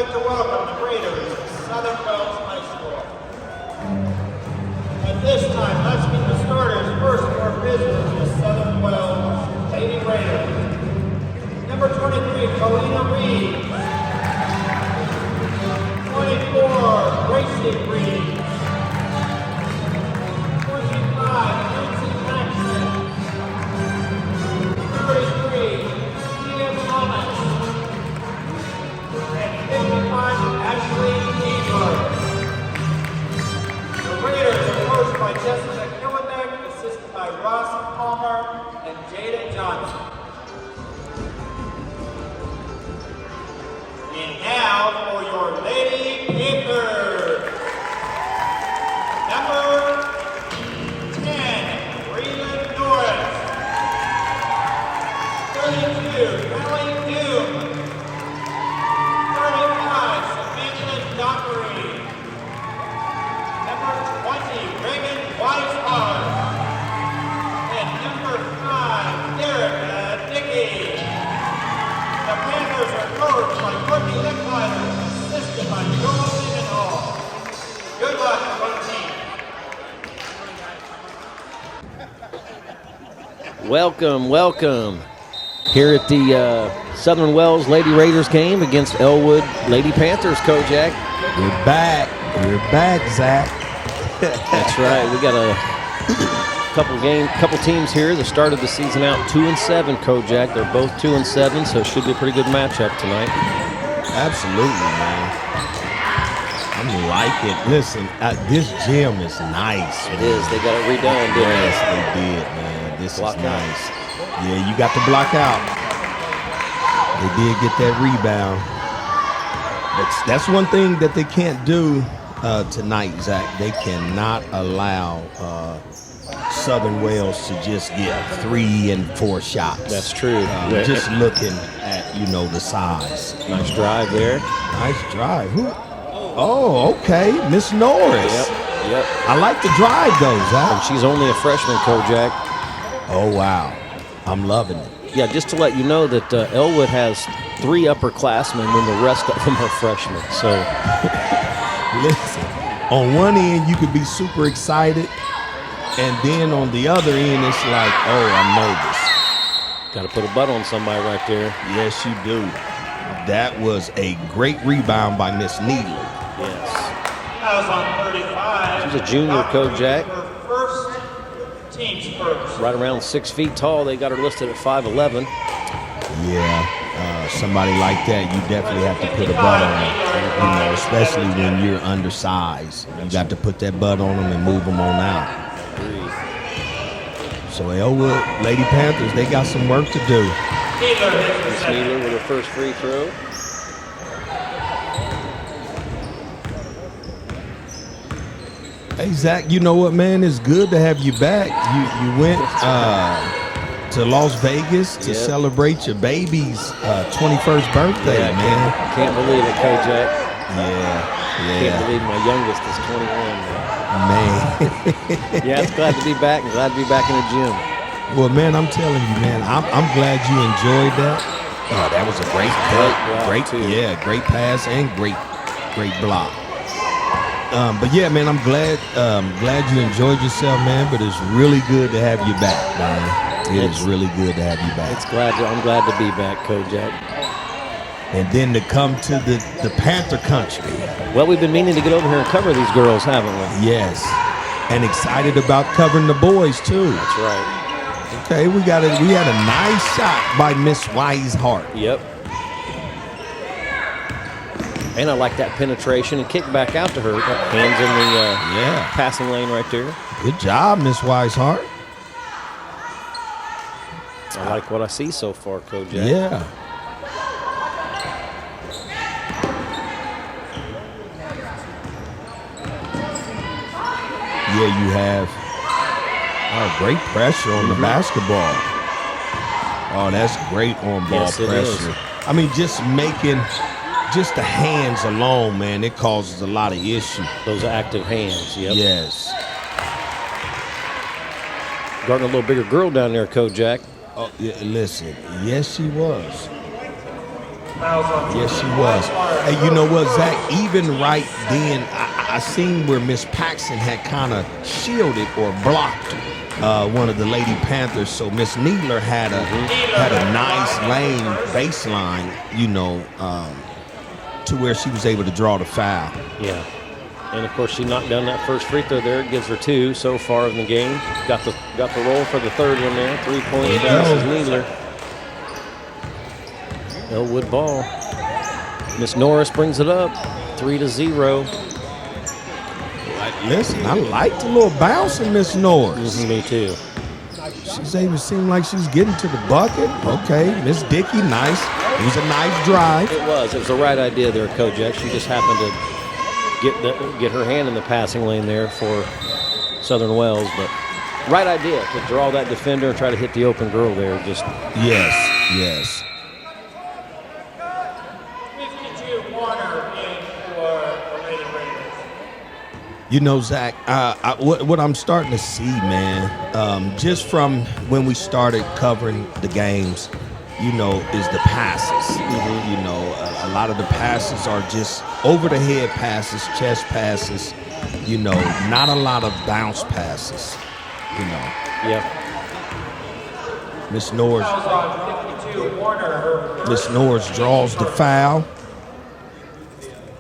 like to welcome the Raiders of Southern Wells High School. At this time, let's meet the starters first for visitors to Southern Wells Lady Raiders. Number 23, Kalina Reed. 24, Gracie Reed. 25, Nancy Paxton. 33, Tia Thomas. And 55, Ashley Eber. The Raiders are coached by Jessica Kojak, assisted by Ross Palmer and Jada Johnson. And now for your Lady Panthers. Number 10, Breelyn Norris. 32, Kelly Hume. 35, Samantha Dockery. Number 20, Reagan Weishart. And number 5, Derek Dickey. The Panthers are coached by Courtney, Lickliter, assisted by Joel Mendenhall. Good luck, team. Welcome here at the Southern Wells Lady Raiders game against Elwood Lady Panthers. Kojak, we're back, Zach. That's right. We got a couple teams here that started the season out 2-7. Kojak, they're both 2-7, so it should be a pretty good matchup tonight. Absolutely, man. I'm liking. Listen, this gym is nice. It is. They got it redone, didn't they? Yes, they did, man. This is nice. Yeah, you got to block out. They did get that rebound. But that's one thing that they can't do tonight, Zach. They cannot allow Southern Wales to just get 3 and 4 shots. That's true. Just looking at, the size. Nice drive there. Nice drive. Oh, okay. Miss Norris. Yep. I like the drive, though, Zach. And she's only a freshman, Kojak. Oh, wow. I'm loving it. Yeah, just to let you know that Elwood has 3 upperclassmen when the rest of them are freshmen. So, listen, on one end, you could be super excited. And then on the other end, it's like, oh, I'm nervous. Got to put a butt on somebody right there. Yes, you do. That was a great rebound by Miss Needle. Yes. That was on 35. She's a junior, Kojak. First, team's first. Right around 6 feet tall. They got her listed at 5'11". Yeah, somebody like that, you definitely have to put a butt on them, especially when you're undersized. You got to put that butt on them and move them on out. So Elwood Lady Panthers, they got some work to do. Miss Needler with her first free throw. Hey, Zach, you know what, man? It's good to have you back. You went to Las Vegas to celebrate your baby's 21st birthday, man. Can't believe it, Kojak. Yeah. Can't believe my youngest is 21. Man. Yeah, it's glad to be back and glad to be back in the gym. Well, man, I'm telling you, man, I'm glad you enjoyed that. Oh, that was a great cut. Great pass and great block. But yeah, man, I'm glad you enjoyed yourself, man. But it's really good to have you back, man. It's really good to have you back. I'm glad to be back, Kojak. And then to come to the Panther country. Well, we've been meaning to get over here and cover these girls, haven't we? Yes. And excited about covering the boys, too. That's right. Okay, we had a nice shot by Miss Weishart. Yep. And I like that penetration and kick back out to her. Hands in the passing lane right there. Good job, Miss Weishart. I like what I see so far, Kojak. Yeah. Yeah, you have great pressure on the basketball. Oh, that's great on-ball pressure. I mean, just the hands alone, man, it causes a lot of issues. Those active hands, yep. Yes. Guarding a little bigger girl down there, Kojak. Oh, yeah, listen, yes, she was. Fouls on Yes, she was. Hey, you know what, Zach? Even right then, I seen where Miss Paxson had kind of shielded or blocked one of the Lady Panthers. So Miss Needler had a nice lane baseline, you know, to where she was able to draw the foul. Yeah. And of course, she knocked down that first free throw there. It gives her 2 so far in the game. Got the roll for the third one there. 3 points to Mrs. Needler. Elwood ball. Miss Norris brings it up. 3-0. Listen, I like the little bounce in Miss Norris. Me too. She's able to seem like she's getting to the bucket. Okay, Miss Dickey, nice. It was a nice drive. It was the right idea there, Kojak. She just happened to get her hand in the passing lane there for Southern Wells, but right idea to draw that defender and try to hit the open girl there. Just yes. 52 Warner in for the Lady Raiders. You know, Zach, what I'm starting to see, man, just from when we started covering the games, you know, is the passes. You know, a lot of the passes are just over-the-head passes, chest passes, you know, not a lot of bounce passes, you know. Yep. Miss Norris. Fouls on 52 Warner. Her Miss Norris draws the foul.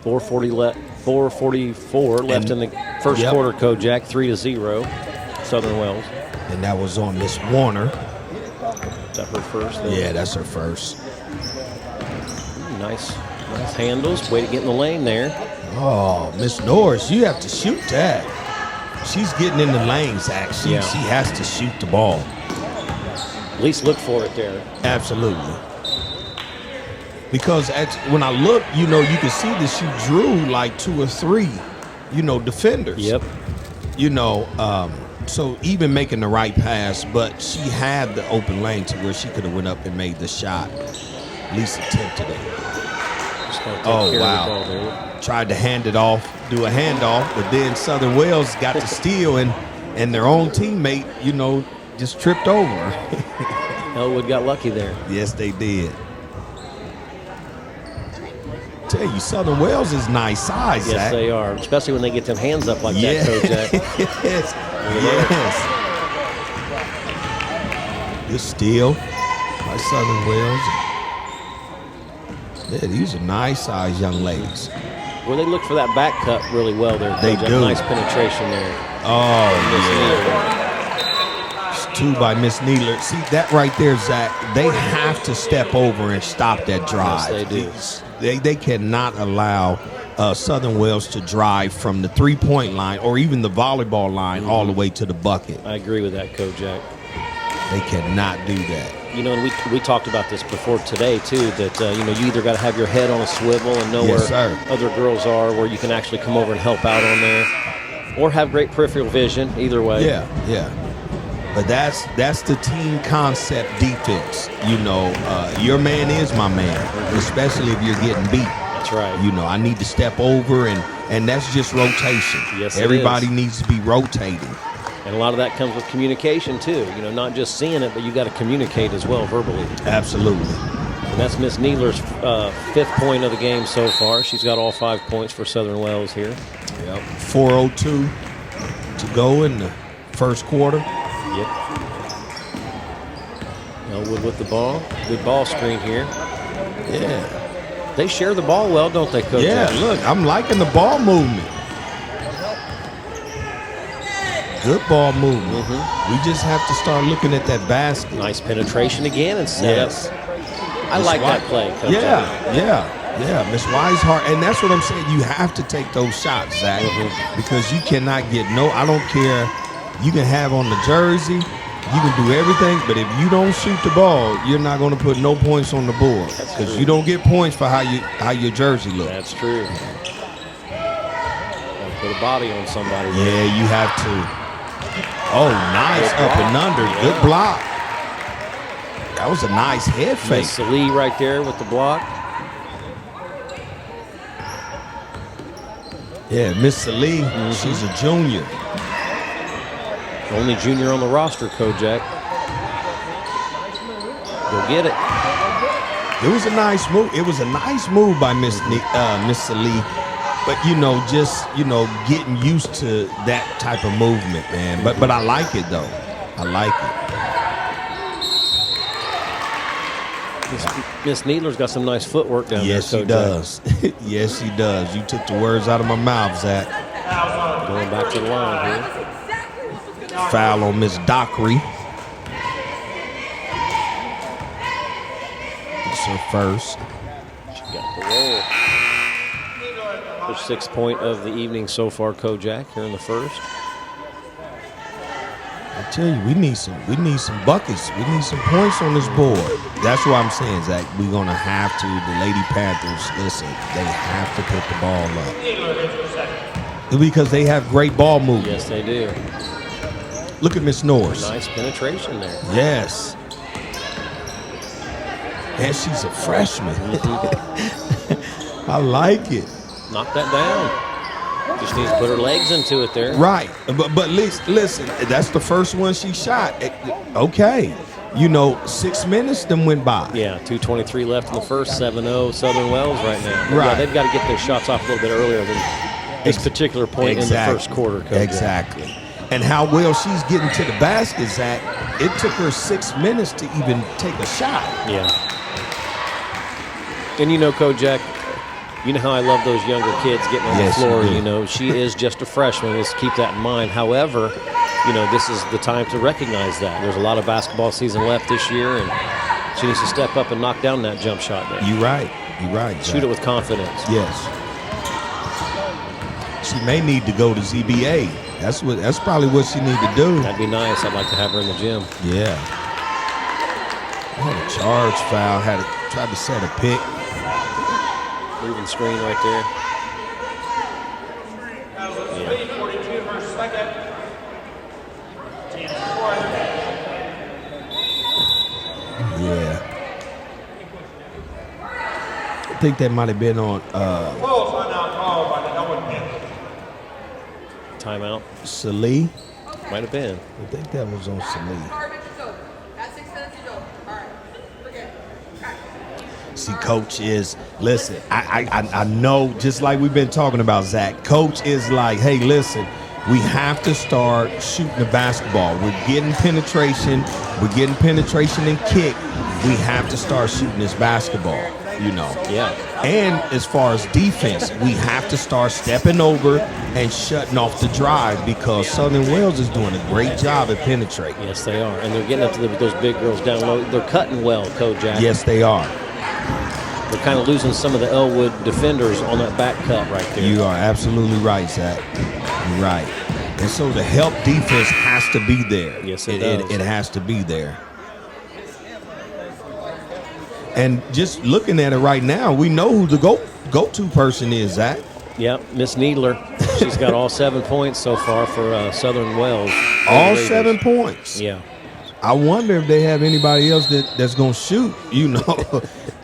4:44 left in the first quarter, Kojak. 3-0, Southern Wells. And that was on Miss Warner. Is that her first? Then? Yeah, that's her first. Nice handles. Way to get in the lane there. Oh, Miss Norris, you have to shoot that. She's getting in the lane, Zach. She has to shoot the ball. At least look for it there. Absolutely. Because when I look, you know, you can see that she drew like 2 or 3, you know, defenders. Yep. You know, so even making the right pass, but she had the open lane to where she could have went up and made the shot. At least attempted it. Oh, wow. Tried to hand it off, do a handoff, but then Southern Wells got to steal, and their own teammate, you know, just tripped over her. Elwood got lucky there. Yes, they did. Tell you, Southern Wells is nice size, Yes, Zach. they are, especially when they get them hands up like that, Kojak. yes. Good steal by Southern Wells. Yeah, these are nice size young ladies. Well, they look for that back cut really well there. They Kojak. do. Nice penetration there. Oh, yeah. It's 2 by Miss Needler. See, that right there, Zach, they have to step over and stop that drive. Yes, they do. They cannot allow Southern Wells to drive from the 3-point line or even the volleyball line all the way to the bucket. I agree with that, Kojak. They cannot do that. You know, and we talked about this before today, too, that, you know, you either got to have your head on a swivel and know Yes, where sir. other girls are, where you can actually come over and help out on there, or have great peripheral vision, either way. Yeah. But that's the team concept defense. You know, your man is my man, especially if you're getting beat. That's right. You know, I need to step over, and that's just rotation. Yes, it everybody is. needs to be rotating. And a lot of that comes with communication, too. You know, not just seeing it, but you got to communicate as well verbally. Absolutely. And that's Miss Needler's 5th point of the game so far. She's got all 5 points for Southern Wells here. Yep. 4:02 to go in the first quarter. Yep. Elwood with the ball. Good ball screen here. Yeah. They share the ball well, don't they, Coach? Yeah, look, I'm liking the ball movement. Good ball movement. We just have to start looking at that basket. Nice penetration again and set up. I like that play, Coach. Yeah. Miss Weishart, and that's what I'm saying. You have to take those shots, Zach, because you cannot get I don't care. You can have on the jersey, you can do everything, but if you don't shoot the ball, you're not going to put no points on the board because you don't get points for how your jersey looks. That's true. Gotta put a body on somebody. Yeah, you have to. Oh, nice up and under. Yeah. Good block. That was a nice head fake. Miss Lee right there with the block. Yeah, Miss Lee, she's a junior. Only junior on the roster, Kojak. Go get it. It was a nice move. It was a nice move by Miss Salee. But, getting used to that type of movement, man. But I like it, though. I like it. Miss Needler's got some nice footwork down there. Yes, she does. Yes, she does. You took the words out of my mouth, Zach. Going back to the line here. Foul on Miss Dockery. It's her first. She got the roll. Her 6th point of the evening so far, Kojak, here in the first. I tell you, we need some buckets. We need some points on this board. That's what I'm saying, Zach. We're gonna have to. The Lady Panthers, listen, they have to put the ball up because they have great ball movement. Yes, they do. Look at Miss Norris. Nice penetration there. Yes. And she's a freshman. I like it. Knock that down. Just needs to put her legs into it there. Right. But listen, that's the first one she shot. Okay. 6 minutes then went by. Yeah, 2:23 left in the first, 7-0 Southern Wells right now. Right. Yeah, they've got to get their shots off a little bit earlier than this particular point in the first quarter, Coach. Exactly. And how well she's getting to the basket, Zach, it took her 6 minutes to even take a shot. Yeah. And Kojak, you know how I love those younger kids getting on the floor. She is just a freshman. Let's keep that in mind. However, this is the time to recognize that. There's a lot of basketball season left this year, and she needs to step up and knock down that jump shot there. You're right. Shoot it with confidence. Yes. She may need to go to ZBA. That's probably what she need to do. That'd be nice. I'd like to have her in the gym. Yeah. Had a charge foul. Tried to set a pick. Moving screen right there. Yeah. Yeah. I think that might have been on timeout. Salee. Might have been. I think that was on Salee. See, Coach is, listen, I know, just like we've been talking about, Zach, Coach is like, hey, listen, we have to start shooting the basketball. We're getting penetration and kick. We have to start shooting this basketball, Yeah. And as far as defense, we have to start stepping over and shutting off the drive because Southern Wells is doing a great job at penetrating. Yes, they are. And they're getting up to those big girls down low. They're cutting well, Kojak. Yes, they are. They're kind of losing some of the Elwood defenders on that back cut right there. You are absolutely right, Zach. You're right. And so the help defense has to be there. Yes, it does. It has to be there. And just looking at it right now, we know who the go-to person is, Zach. Yep, Miss Needler. She's got all 7 points so far for Southern Wells. All 7 points. Yeah. I wonder if they have anybody else that's going to shoot,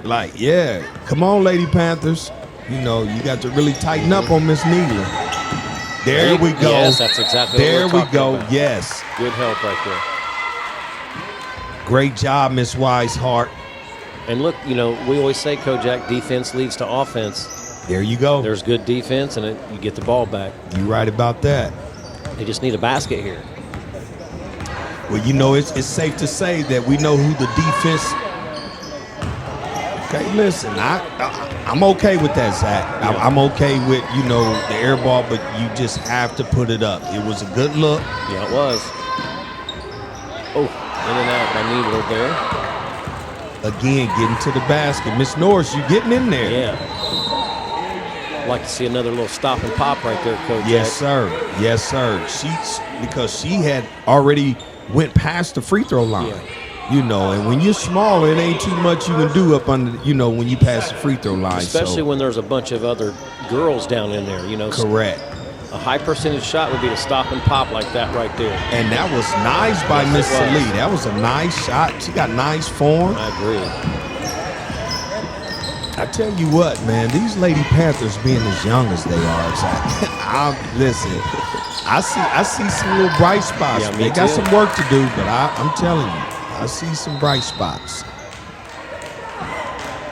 Like, yeah, come on, Lady Panthers. You got to really tighten up on Miss Needler. There we go. Yes, that's exactly there what we're talking go. about. Yes. Good help right there. Great job, Miss Weishart. And look, we always say, Kojak, defense leads to offense. There you go. There's good defense, and you get the ball back. You're right about that. They just need a basket here. Well, it's safe to say that we know who the defense. Okay, listen, I'm okay with that, Zach. Yeah. I'm okay with, the air ball, but you just have to put it up. It was a good look. Yeah, it was. Oh, in and out by Needler there. Again, getting to the basket. Miss Norris, you getting in there. Yeah. I'd like to see another little stop and pop right there, Coach. Yes, sir. Yes, sir. Because she had already went past the free throw line. Yeah. And when you're small, it ain't too much you can do up under, when you pass the free throw line. Especially when there's a bunch of other girls down in there, Correct. A high percentage shot would be to stop and pop like that right there. And that was nice by Miss Salee. That was a nice shot. She got nice form. I agree. I tell you what, man, these Lady Panthers being as young as they are, listen, I see some little bright spots. Yeah, They got some work to do, but I'm telling you, I see some bright spots.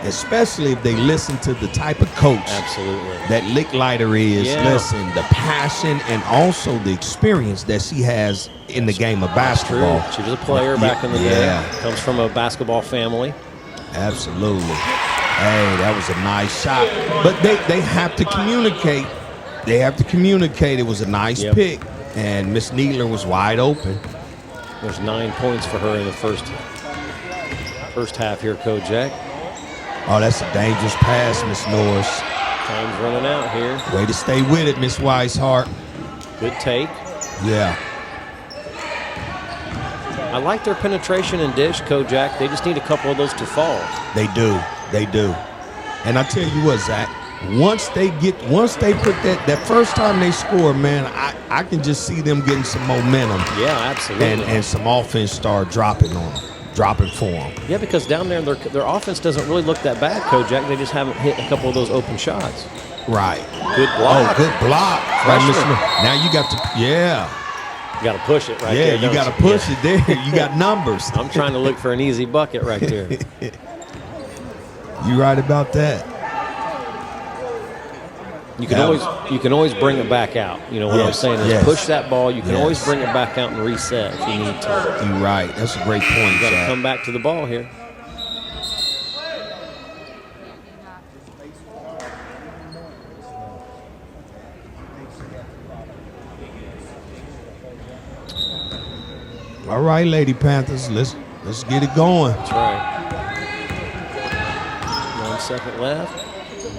especially if they listen to the type of coach Absolutely. that Lickliter is. Yeah. Listen, the passion and also the experience that she has in the game of basketball. True. She was a player back in the day. Yeah. Comes from a basketball family. Absolutely. Hey, that was a nice shot. But they have to communicate. They have to communicate. It was a nice pick. And Miss Needler was wide open. There's 9 points for her in the first half here, Kojak. Oh, that's a dangerous pass, Miss Norris. Time's running out here. Way to stay with it, Miss Weishart. Good take. Yeah. I like their penetration and dish, Kojak. They just need a couple of those to fall. They do. They do. And I tell you what, Zach, once they put that first time they score, man, I can just see them getting some momentum. Yeah, absolutely. And some offense start dropping on them, dropping for them. Yeah, because down there, their offense doesn't really look that bad, Kojak. They just haven't hit a couple of those open shots. Right. Good block. Oh, good block. Right, now you got to, You got to push it right there. Yeah, you got to push it there. You got numbers. I'm trying to look for an easy bucket right there. You right about that. You can always bring it back out. You know what I'm saying is push that ball. You can always bring it back out and reset if you need to. You're right. That's a great point. You got to come back to the ball here. All right, Lady Panthers, let's get it going. That's right. 1 second left.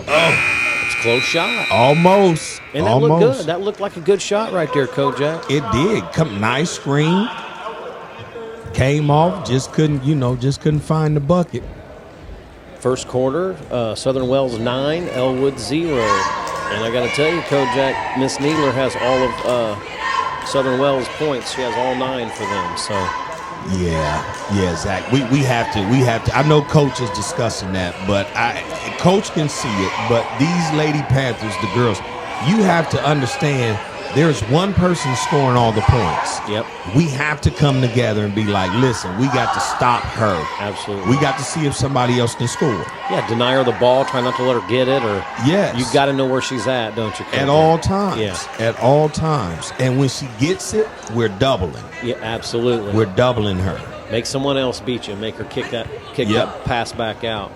Oh, it's a close shot. Almost. And that looked good. That looked like a good shot right there, Kojak. It did. Nice screen. Came off. Just couldn't find the bucket. First quarter, Southern Wells 9, Elwood 0. And I got to tell you, Kojak, Miss Needler has all of Southern Wells points. She has all 9 for them. So yeah, Zach. We have to. I know Coach is discussing that, but Coach can see it. But these Lady Panthers, the girls, you have to understand. There's one person scoring all the points. Yep. We have to come together and be like, listen, we got to stop her. Absolutely. We got to see if somebody else can score. Yeah, deny her the ball, try not to let her get it, or you got to know where she's at, don't you, Coach? At all times. Yeah. At all times. And when she gets it, we're doubling. Yeah, absolutely. We're doubling her. Make someone else beat you. Make her kick that pass back out.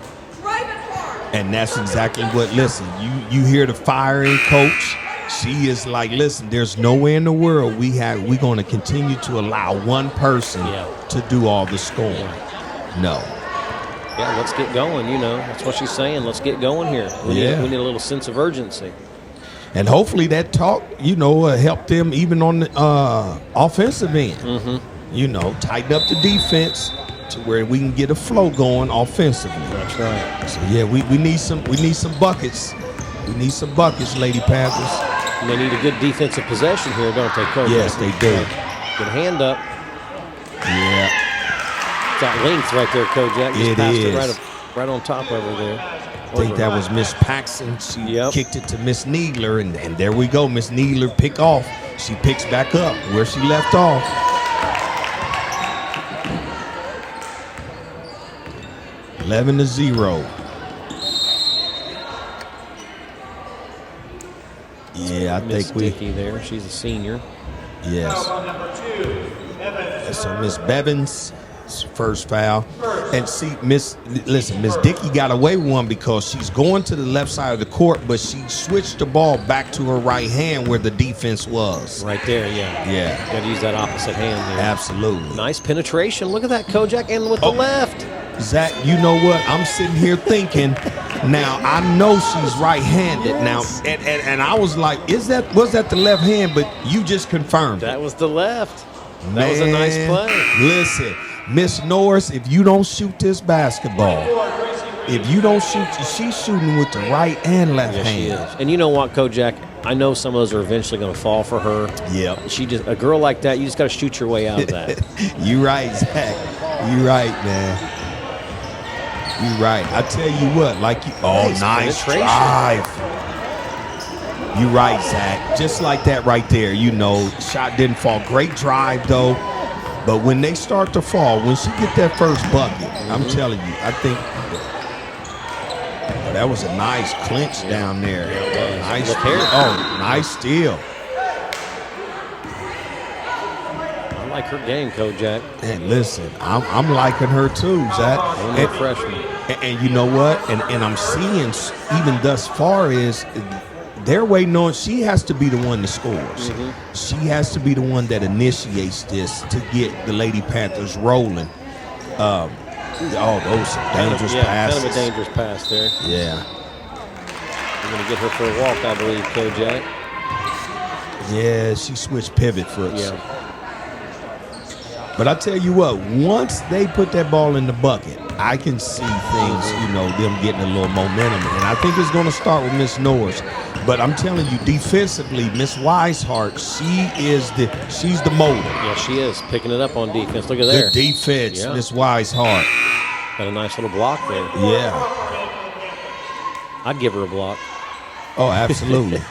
And that's exactly what. Listen, you hear the firing coach. She is like, listen, there's nowhere in the world we're going to continue to allow one person to do all the scoring. No. Yeah, let's get going. That's what she's saying. Let's get going here. We need a little sense of urgency. And hopefully that talk, helped them even on the offensive end. Mm-hmm. Tighten up the defense to where we can get a flow going offensively. That's right. So we need some buckets. We need some buckets, Lady Panthers. And they need a good defensive possession here, don't they, Coach? Yes, they do. Good hand up. Yeah. It's that length right there, Kojak. Just passed it right on top of her there. I think that was Miss Paxson. She kicked it to Miss Needler, and there we go. Miss Needler pick off. She picks back up where she left off. Eleven to 0. Yeah, I Miss think Dickey there. She's a senior. Yes. So Miss Bevins, first foul. And see, Miss Dickey got away with one because she's going to the left side of the court, but she switched the ball back to her right hand where the defense was. Right there, yeah. Yeah. Got to use that opposite hand there. Absolutely. Nice penetration. Look at that, Kojak, and with the left. Zach, you know what? I'm sitting here thinking, now I know she's right-handed now, and I was like, was that the left hand? But you just confirmed that was the left. Man, that was a nice play. Listen, Miss Norris, if you don't shoot this basketball, she's shooting with the right and left hand. She is. And you know what, Kojak? I know some of those are eventually going to fall for her. Yeah. A girl like that, you just got to shoot your way out of that. You right, Zach. You right, man. You're right. I tell you what, nice drive. You're right, Zach. Just like that right there, shot didn't fall. Great drive, though. But when they start to fall, when she get that first bucket, I'm telling you, I think that was a nice clinch down there. Nice. Look here. Oh, nice steal. I like her game, Kojak. And listen, I'm liking her too, Zach. Only a freshman. And you know what? And I'm seeing even thus far is they're waiting on. She has to be the one that scores. She has to be the one that initiates this to get the Lady Panthers rolling. Those dangerous passes. Kind of a dangerous pass there. Yeah. We're going to get her for a walk, I believe, Kojak. Yeah, she switched pivot foots. Yeah. But I tell you what, once they put that ball in the bucket, I can see things, them getting a little momentum. And I think it's going to start with Miss Norris. But I'm telling you, defensively, Miss Weishart, she's the motor. Yeah, she is picking it up on defense. Look at there. Good defense, Miss Weishart. Got a nice little block there. Yeah. I'd give her a block. Oh, absolutely.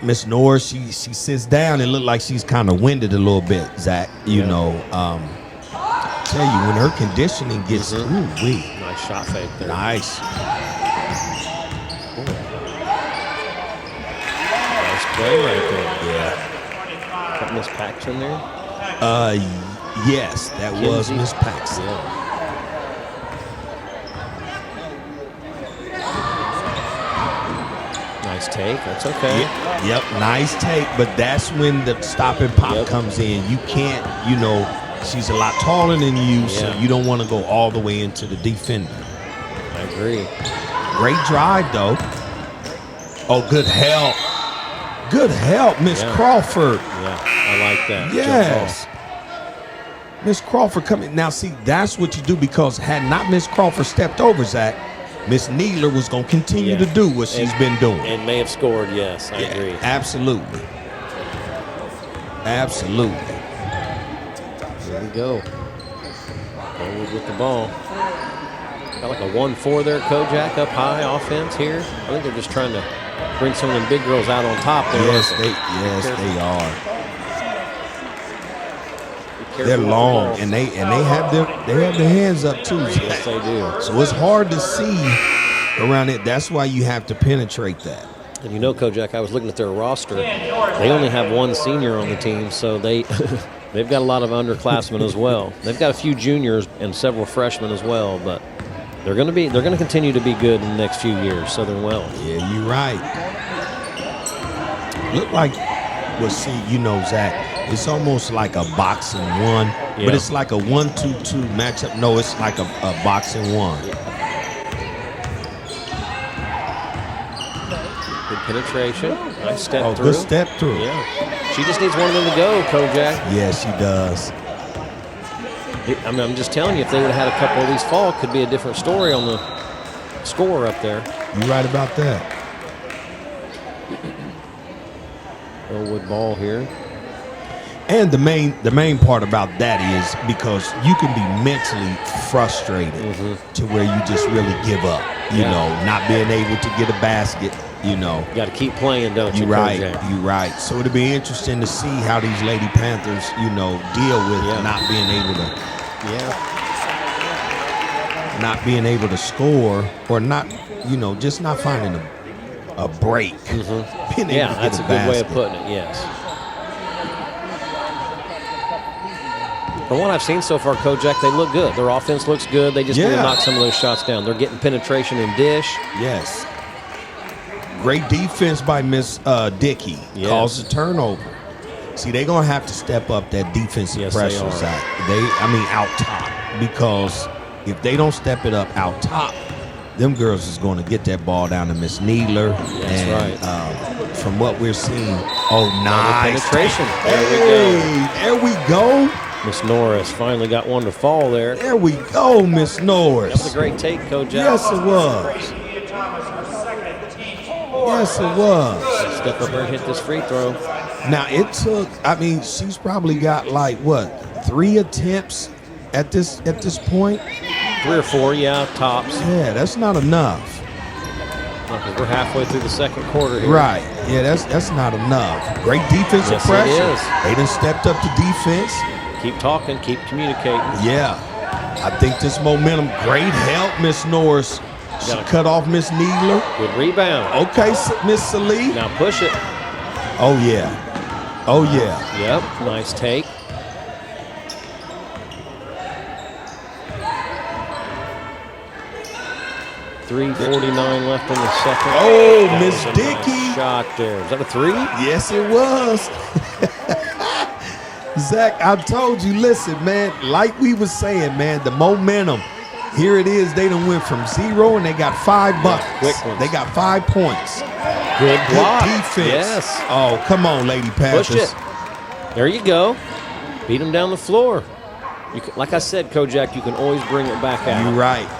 Miss Norris, she sits down and look like she's kind of winded a little bit, Zach. Tell you, when her conditioning gets Nice shot fake there. Nice. Nice play right there. Yeah. Got Miss Paxton there? Yes, that was Miss Paxton. Yeah. Nice take. That's okay. Yep, nice take, but that's when the stop and pop comes in. You can't, she's a lot taller than you, so you don't want to go all the way into the defender. I agree. Great drive, though. Oh, good help. Good help, Miss Crawford. Yeah, I like that. Yes. Miss Crawford coming. Now, see, that's what you do, because had not Miss Crawford stepped over, Zach, Miss Needler was going to continue to do what she's been doing. And may have scored, yes. I agree. Absolutely. Absolutely. There we go. Elwood with the ball. Got like a 1-4 there, Kojak, up high offense here. I think they're just trying to bring some of them big girls out on top there. Yes, they are. They're long, and they have their hands up too. Yes, they do. So it's hard to see around it. That's why you have to penetrate that. And Kojak, I was looking at their roster. They only have one senior on the team, so they've got a lot of underclassmen as well. They've got a few juniors and several freshmen as well, but they're going to continue to be good in the next few years. Southern Wells. Yeah, you're right. Look like, Zach. It's almost like a boxing one, but it's like a 1-2-2 matchup. No, it's like a boxing one. Good penetration. Nice step through. Good step through. Yeah. She just needs one of them to go, Kojak. Yes, she does. I'm just telling you, if they would have had a couple of these fall, it could be a different story on the score up there. You're right about that. Elwood ball here. And the main part about that is because you can be mentally frustrated to where you just really give up, not being able to get a basket, You got to keep playing, don't you? You're right. So it'll be interesting to see how these Lady Panthers, deal with not being able to score or not, just not finding a break. That's a good way of putting it. Yes. From what I've seen so far, Kojak, they look good. Their offense looks good. They just need to knock some of those shots down. They're getting penetration and dish. Yes. Great defense by Miss Dickey. Caused a turnover. See, they're going to have to step up that defensive pressure side. Out top. Because if they don't step it up out top, them girls is going to get that ball down to Miss Needler. That's right. From what we're seeing, nice penetration. There we go. Miss Norris finally got one to fall there. There we go, Miss Norris. That was a great take, Kojak. Yes, it was. Yes, it was. Step up there and hit this free throw. Now, it took, she's probably got 3 attempts at this point? 3 or 4, tops. Yeah, that's not enough. We're halfway through the second quarter here. Right. Yeah, that's not enough. Great defensive pressure. It is. They done stepped up to defense. Keep talking, keep communicating. Yeah. I think this momentum, great help, Miss Norris. She cut off Miss Needler. Good rebound. Okay, Miss Salee. Now push it. Oh, yeah. Oh, yeah. Yep, nice take. .349 left in the second. Oh, That Miss was a nice Dickey. shot there. Was that a three? Yes, it was. Zach, I told you, listen, man, like we was saying, man, the momentum. Here it is. They done went from 0 and they got 5 buckets. Quick ones. They got 5 points. Good block. Good defense. Yes. Oh, come on, Lady Panthers. Push it. There you go. Beat them down the floor. You can, like I said, Kojak, you can always bring it back out.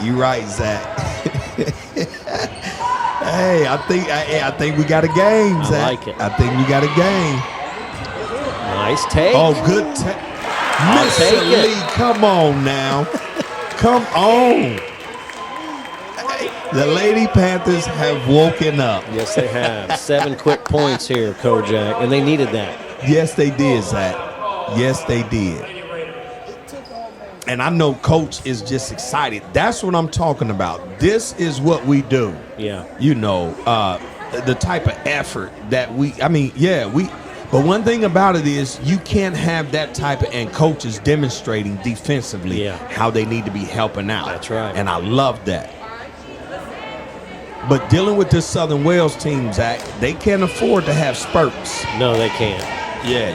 You're right, Zach. Hey, I think we got a game, Zach. I like it. I think we got a game. Nice take. Oh, good take. Miss take it. Lee, come on now. Come on. The Lady Panthers have woken up. Yes, they have. 7 quick points here, Kojak, and they needed that. Yes, they did, Zach. Yes, they did. And I know Coach is just excited. That's what I'm talking about. This is what we do. Yeah. You know, the type of effort that but one thing about it is you can't have that type of, and coaches demonstrating defensively how they need to be helping out. That's right. And I love that. But dealing with this Southern Wales team, Zach, they can't afford to have spurts. No, they can't. Yeah.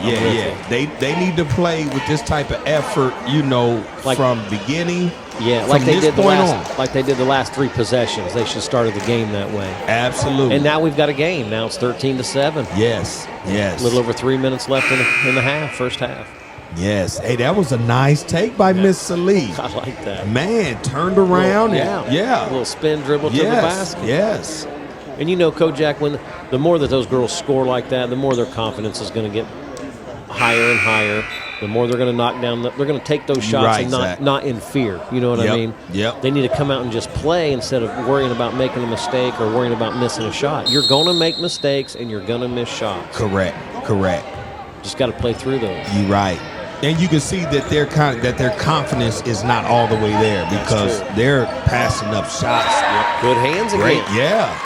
They need to play with this type of effort, you know, Like- from beginning. Yeah, like they did the last 3 possessions. They should have started the game that way. Absolutely. And now we've got a game. Now it's 13-7. Yes. A little over 3 minutes left in the first half. Yes. Hey, that was a nice take by Miss Salee. I like that. Man, turned around A little spin dribble to the basket. Yes. And you know, Kojak, when the more that those girls score like that, the more their confidence is going to get higher and higher. The more they're going to knock down, they're going to take those shots and not in fear. You know what I mean? Yep. They need to come out and just play instead of worrying about making a mistake or worrying about missing a shot. You're going to make mistakes and you're going to miss shots. Correct. Just got to play through those. You're right. And you can see that their confidence is not all the way there because they're passing up shots. Good hands again. Great. Yeah.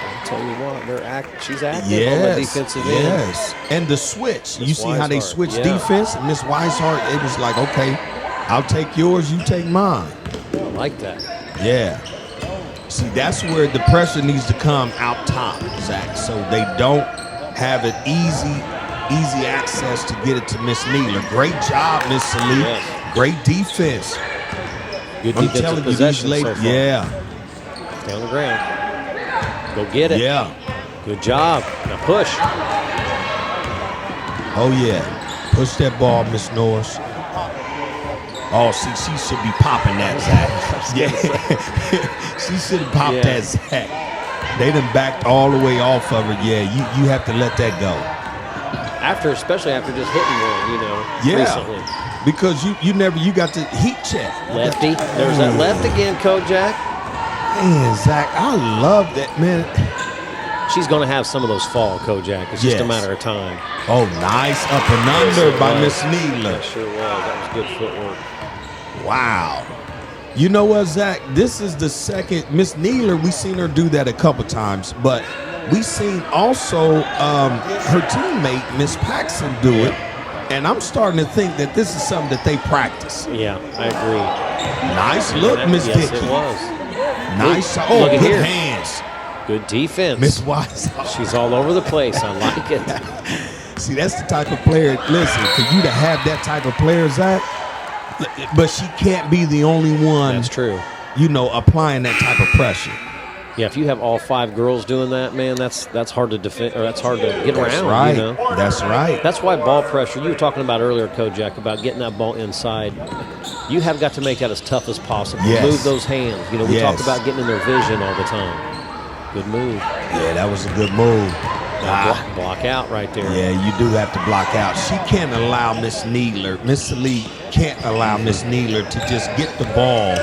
I'll tell you what, she's active on the defensive end. Yes. And the switch. You see how they switch defense? Miss Weishart, it was like, okay, I'll take yours, you take mine. I like that. Yeah. See, that's where the pressure needs to come out top, Zach, so they don't have an easy access to get it to Miss Needler. Great job, Miss Salee. Yes. Great defense. Good I'm defensive telling you, possession these so far. yeah. Down the ground. Go get it. Yeah. Good job. Now push. Oh, yeah. Push that ball, Miss Norris. Oh, see, she should be popping that, Zach. Yeah. She should have popped that, Zach. They done backed all the way off of her. Yeah, you have to let that go. Especially after just hitting one, recently. Because you got the heat check. Lefty. There's that left again, Kojak. Man, Zach, I love that, man. She's going to have some of those fall, Kojak. It's just a matter of time. Oh, nice up and under by Miss Needler. That sure was. That was good footwork. Wow. You know what, Zach? This is the second. Miss Needler, we seen her do that a couple times, but we seen also her teammate, Miss Paxson, do it. And I'm starting to think that this is something that they practice. Yeah, I agree. Nice look, Miss Yes, Dickey. it was. Nice. Look Oh, at good here. hands. Good defense. Miss Wise. She's all over the place. I like it. See, that's the type of player. Listen, for you to have that type of player, Zach, but she can't be the only one. That's true. Applying that type of pressure. Yeah, if you have all 5 girls doing that, man, that's hard to defend, or that's hard to get That's around. right. That's right. That's why ball pressure. You were talking about earlier, Kojak, about getting that ball inside. You have got to make that as tough as possible. Yes. Move those hands. We talk about getting in their vision all the time. Good move. Yeah, that was a good move. Block out right there. Yeah, you do have to block out. She can't allow Miss Needler. Miss Lee can't allow Miss Needler to just get the ball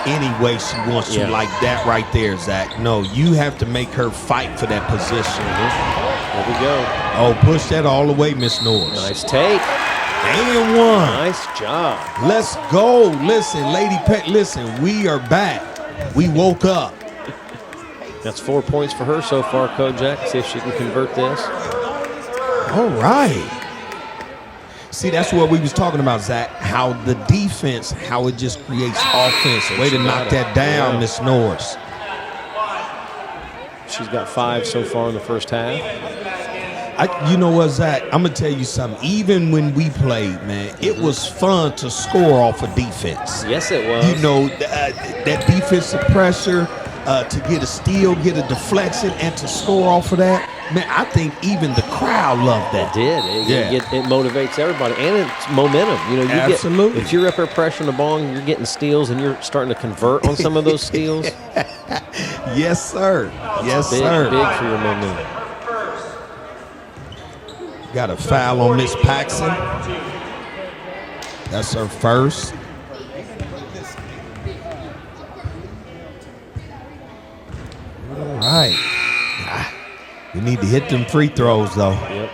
any way she wants to, like that right there, Zach. No, you have to make her fight for that position. There we go. Oh, push that all the way, Miss Norris. Nice take. And one. Nice job. Let's go. Listen, Lady Pet, listen, we are back. We woke up. That's 4 points for her so far, Kojak. See if she can convert this. All right. See, that's what we was talking about, Zach. How the defense, how it just creates offense. Way to knock that down, Miss Norris. She's got 5 so far in the first half. You know what, Zach? I'm going to tell you something. Even when we played, man, it was fun to score off of defense. Yes, it was. You know, that defensive pressure, to get a steal, get a deflection, and to score off of that. Man, I think even the crowd loved that. It did. It motivates everybody, and it's momentum. You know, Absolutely. If you're up there pressuring the ball and you're getting steals and you're starting to convert on some of those steals. Yes, sir. Yes, sir. Big for your momentum. Got a foul on Miss Paxson. That's her first. All right. We need to hit them free throws, though. Yep.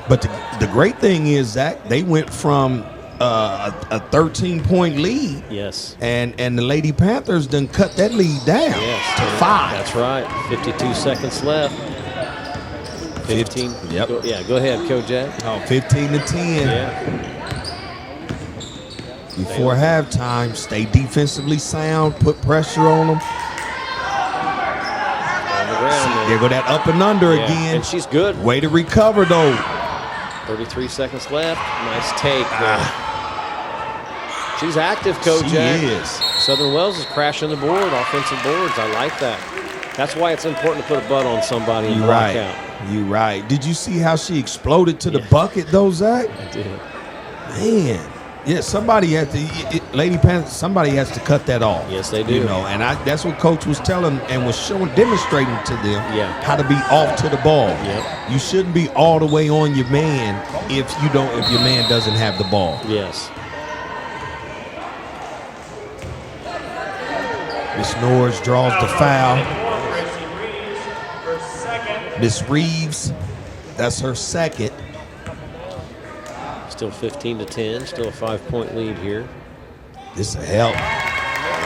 But the great thing is, Zach, they went from a 13-point lead. Yes. And the Lady Panthers done cut that lead down to 5. That's right. 52 seconds left. 15. Yep. Go ahead, Kojak. Oh, 15 to 10. Yeah. Before halftime, stay defensively sound, put pressure on them. On the ground. There go that up and under again. And she's good. Way to recover, though. 33 seconds left. Nice take there. She's active, Kojak. She is. Southern Wells is crashing the board, offensive boards. I like that. That's why it's important to put a butt on somebody and block out. You're right. Did you see how she exploded to the bucket, though, Zach? I did. Man. Yeah, somebody has to, Lady Panthers, somebody has to cut that off. Yes, they do. You know, and that's what Coach was telling and was demonstrating to them how to be off to the ball. Yep. You shouldn't be all the way on your man if your man doesn't have the ball. Yes. Miss Norris draws the foul. Miss Reeves, that's her second. Still 15 to 10. Still a 5-point lead here. This will help.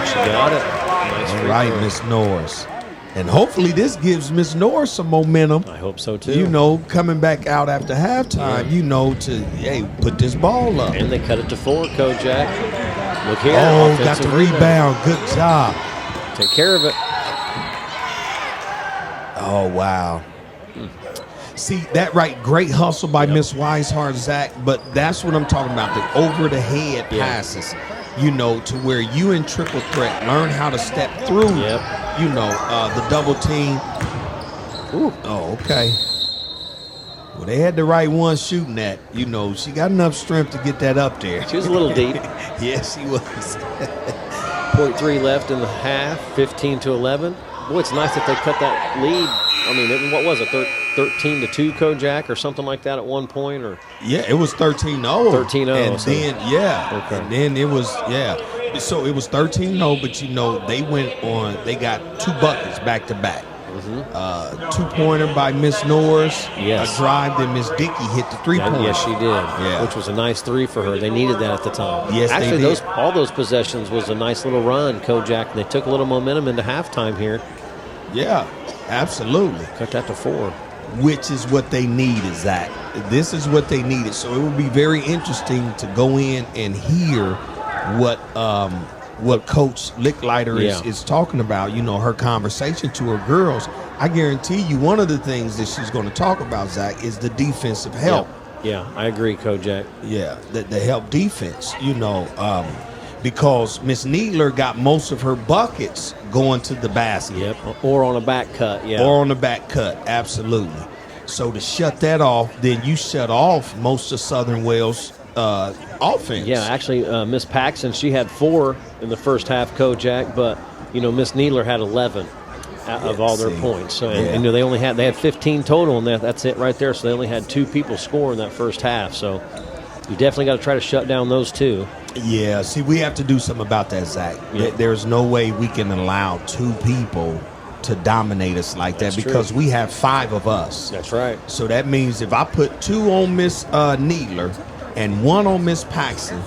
She got it. Nice All right, Miss Norris. And hopefully this gives Miss Norris some momentum. I hope so, too. You know, coming back out after halftime, you know, to, put this ball up. And they cut it to 4, Kojak. Look here. Oh, got the rebound. Good job. Take care of it. Oh, wow. See, that right, great hustle by Miss Weishart, Zach, but that's what I'm talking about, the over-the-head passes, you know, to where you in triple threat learn how to step through, you know, the double team. Ooh. Oh, okay. Well, they had the right one shooting that. You know, she got enough strength to get that up there. She was a little deep. Yes, she was. 0.3 left in the half, 15 to 11. Boy, it's nice that they cut that lead. I mean, what was it, 13 to 2, Kojak, or something like that at one point? Or yeah, it was 13-0. 13-0. And so. then, and then it was, So it was 13-0, but, you know, they got 2 buckets back-to-back. 2-pointer by Miss Norris. Yes. A drive, then Miss Dickey hit the 3-pointer. Yes, she did. Yeah. Which was a nice 3 for her. They needed that at the time. Yes, actually, they did. all those possessions was a nice little run, Kojak. They took a little momentum into halftime here. Yeah, absolutely. Cut that to 4. Which is what they needed, Zach. This is what they needed. So it will be very interesting to go in and hear what Coach Lickliter is talking about, you know, her conversation to her girls. I guarantee you one of the things that she's going to talk about, Zach, is the defensive help. Yeah, I agree, Kojak. Yeah, the help defense, you know, because Miss Needler got most of her buckets going to the basket. Yep, or on a back cut, Or on a back cut, absolutely. So to shut that off, then you shut off most of Southern Wales' offense. Yeah, actually, Miss Paxson, she had 4 in the first half, Kojak, but, you know, Miss Needler had 11 of all their points. So, and you know, they had 15 total, and that's it right there. So they only had 2 people score in that first half. So you definitely got to try to shut down those 2. Yeah, see, we have to do something about that, Zach. Yep. There's no way we can allow 2 people to dominate us like that because we have 5 of us. That's right. So that means if I put 2 on Miss Needler and 1 on Miss Paxson,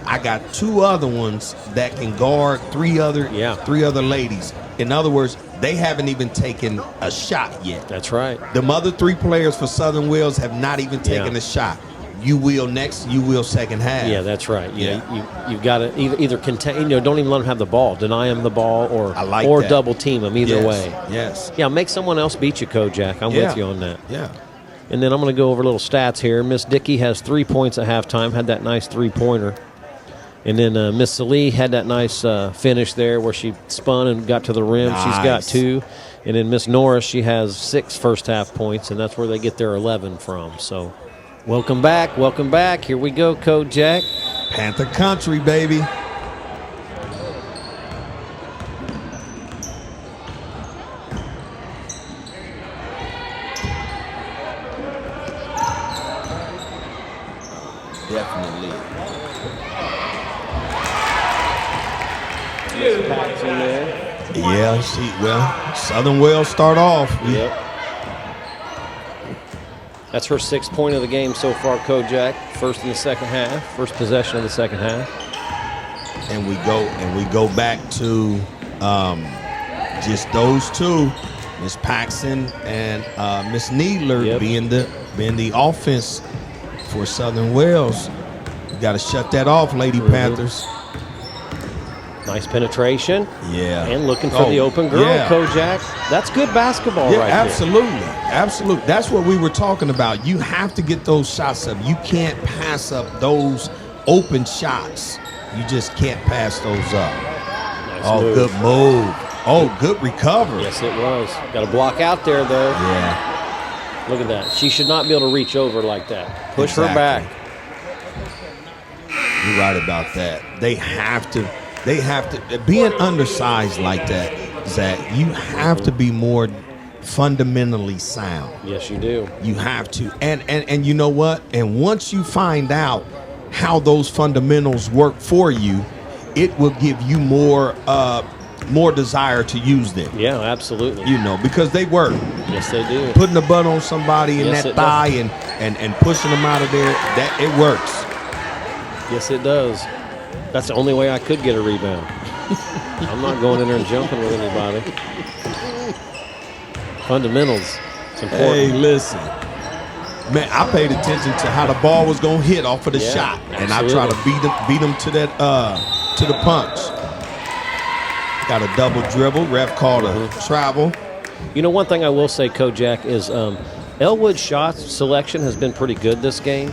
I got 2 other ones that can guard 3 other ladies. In other words, they haven't even taken a shot yet. That's right. The other 3 players for Southern Wells have not even taken a shot. You will next, you will second half. Yeah, that's right. You've got to either contain, don't even let them have the ball. Deny them the ball or that. double team them either way. Yes. Yeah, make someone else beat you, Kojak. I'm with you on that. Yeah. And then I'm going to go over little stats here. Miss Dickey has 3 points at halftime, had that nice 3-pointer. And then Miss Salee had that nice finish there where she spun and got to the rim. Nice. She's got 2. And then Miss Norris, she has 6 first-half points, and that's where they get their 11 from. So welcome back. Welcome back. Here we go, Kojak. Panther Country, baby. Definitely. Yeah, Southern Wells start off. Yep. That's her 6th point of the game so far, Kojak. First in the second half, first possession of the second half. And we go back to just those 2, Miss Paxson and Miss Needler being the offense for Southern Wells. You got to shut that off, Lady Panthers. Nice penetration. Yeah. And looking for the open girl, Kojak. That's good basketball right there. Absolutely. That's what we were talking about. You have to get those shots up. You can't pass up those open shots. You just can't pass those up. Nice move. Good move. Oh, good recovery. Yes, it was. Got a block out there, though. Yeah. Look at that. She should not be able to reach over like that. Push her back. You're right about that. They have to, being undersized like that, Zach, you have to be more fundamentally sound. Yes, you do. You have to. And you know what? And once you find out how those fundamentals work for you, it will give you more desire to use them. Yeah, absolutely. Because they work. Yes, they do. Putting the butt on somebody in that thigh and pushing them out of there, that it works. Yes, it does. That's the only way I could get a rebound. I'm not going in there and jumping with anybody. Fundamentals. It's important. Hey, listen. Man, I paid attention to how the ball was going to hit off of the shot. Absolutely. And I try to beat them to that to the punch. Got a double dribble. Ref called a travel. One thing I will say, Kojak, is Elwood's shot selection has been pretty good this game.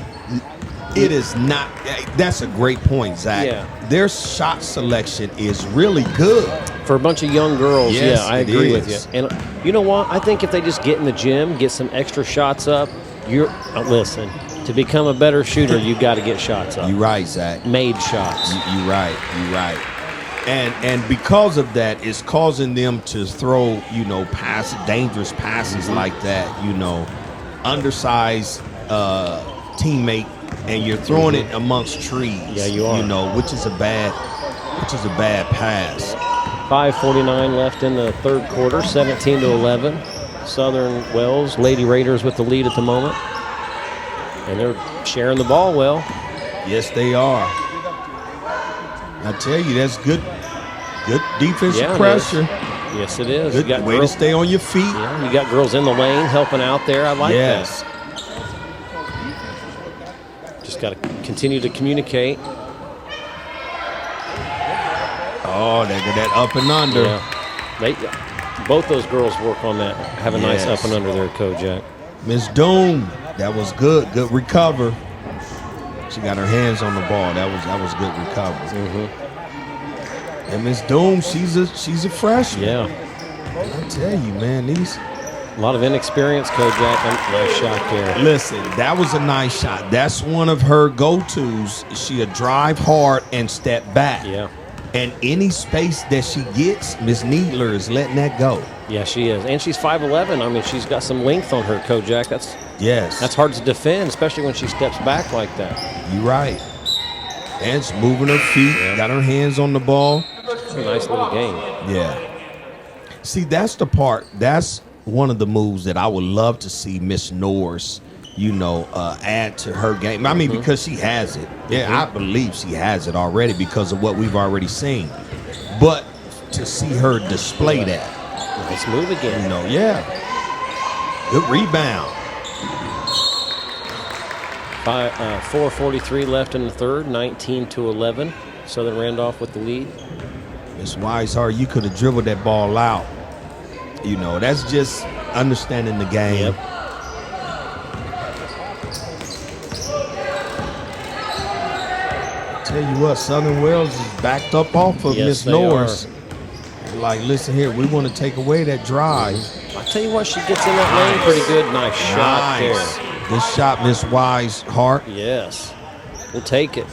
It is not. That's a great point, Zach. Yeah. Their shot selection is really good. For a bunch of young girls, yes, I agree with you. And you know what? I think if they just get in the gym, get some extra shots up, listen, to become a better shooter, you got to get shots up. You're right, Zach. Made shots. You're right. And because of that, it's causing them to throw, dangerous passes like that, undersized teammate, and you're throwing it amongst trees. Yeah, you are. Which is a bad pass. 5:49 left in the third quarter, 17-11. Southern Wells, Lady Raiders with the lead at the moment. And they're sharing the ball well. Yes, they are. I tell you, that's good defensive pressure. Yes, it is. Good way to stay on your feet. Yeah, you got girls in the lane helping out there. I like that. Just got to continue to communicate. Oh, they got that up and under. Yeah. Both those girls work on that. Have a nice up and under there, Kojak. Miss Doom, that was good. Good recover. She got her hands on the ball. That was good recovery. And Miss Doom, she's a freshman. Yeah. I tell you, man, a lot of inexperience, Kojak. Nice shot there. Listen, that was a nice shot. That's one of her go-tos. She'll drive hard and step back. Yeah. And any space that she gets, Miss Needler is letting that go. Yeah, she is. And she's 5'11". I mean, she's got some length on her, Kojak. That's hard to defend, especially when she steps back like that. You're right. And she's moving her feet, got her hands on the ball. It's a nice little game. Yeah. See, that's the part. That's one of the moves that I would love to see Miss Norris, add to her game. I mean, because she has it. Yeah, I believe she has it already because of what we've already seen. But to see her display that. Nice move again. You know, yeah. Good rebound. 4:43 left in the third, 19-11. Southern Randolph with the lead. Miss Weishart, you could have dribbled that ball out. You know, that's just understanding the game. Yep. Tell you what, Southern Wells is backed up off of Yes, Miss they Norris. Like, listen here, we want to take away that drive. I tell you what, she gets in that lane pretty good. Nice shot there. Good shot, Miss Weishart. Yes, we'll take it.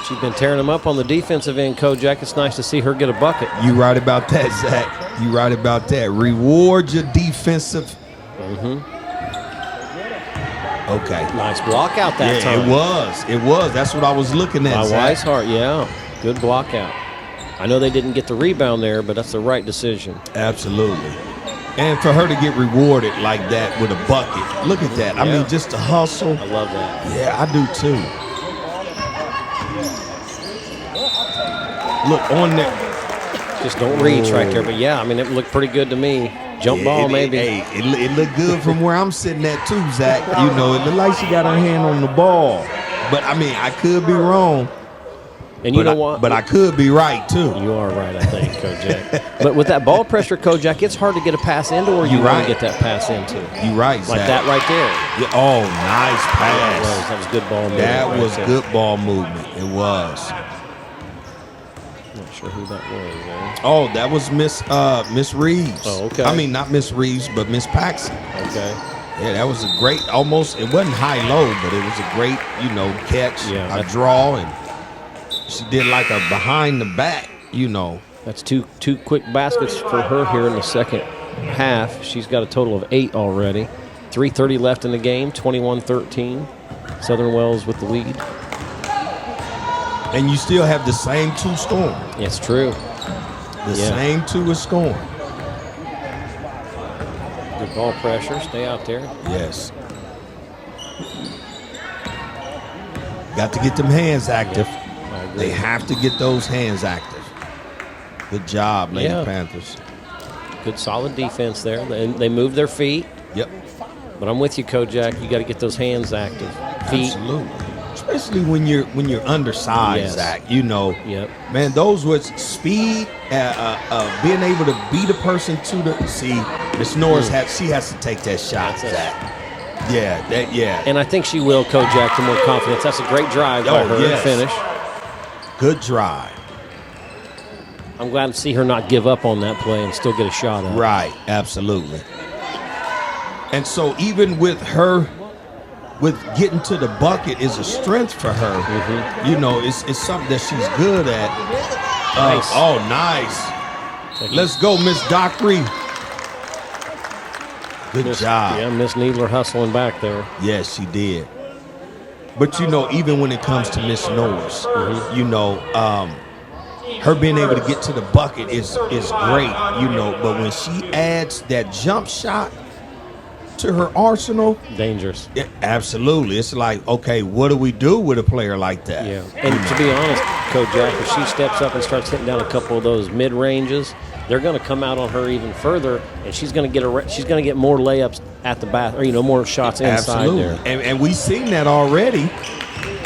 She's been tearing them up on the defensive end, Kojak. It's nice to see her get a bucket. You right about that, Zach. You right about that. Reward your defensive. Okay. Nice block out that time. It was. That's what I was looking at, By Zach. Weishart, yeah. Good block out. I know they didn't get the rebound there, but that's the right decision. Absolutely. And for her to get rewarded like that with a bucket. Look at that. I mean, just the hustle. I love that. Yeah, I do too. Look, on there. Just don't reach right there. But, yeah, I mean, it looked pretty good to me. Jump ball, maybe. It looked good from where I'm sitting at too, Zach. You know, it looked like she got her hand on the ball. But, I mean, I could be wrong. And you know what? But I could be right, too. You are right, I think, Kojak. But with that ball pressure, Kojak, it's hard to get a pass into or you want to get that pass into. You're right, Like Zach. that right there. Yeah, oh, nice pass. That was good ball movement. That right was there. good ball movement. It was. Not sure who that was. Oh, that was Miss Reeves. Oh, okay. I mean, not Miss Reeves, but Miss Paxson. Okay. Yeah, that was a great, almost, it wasn't high-low, but it was a great, catch, a draw, and she did like a behind the back, That's two quick baskets for her here in the second half. She's got a total of 8 already. 3:30 left in the game, 21-13. Southern Wells with the lead. And you still have the same 2 scoring. It's true. The same 2 is scoring. Good ball pressure. Stay out there. Yes. Got to get them hands active. I agree. They have to get those hands active. Good job, Lady Panthers. Good solid defense there. They move their feet. Yep. But I'm with you, Kojak. You got to get those hands active. Feet. Absolutely. Especially when you're undersized, Zach. Yep. Man, those with speed, being able to beat a person to the Miss Norris she has to take that shot, Zach. Yeah. And I think she will, Kojak, to more confidence. That's a great drive by her to finish. Good drive. I'm glad to see her not give up on that play and still get a shot up. Right, absolutely. And so even with her, with getting to the bucket is a strength for her. It's something that she's good at. Nice. Nice. Let's go, Miss Dockery. Good job. Yeah, Miss Needler hustling back there. Yes, she did. But even when it comes to Miss Norris, her being able to get to the bucket is great, But when she adds that jump shot to her arsenal, dangerous. Absolutely. It's like, okay, what do we do with a player like that? Yeah. And to be honest, Kojak, if she steps up and starts hitting down a couple of those mid ranges, they're going to come out on her even further, and she's going to get more layups at the back, or more shots inside there. And we've seen that already.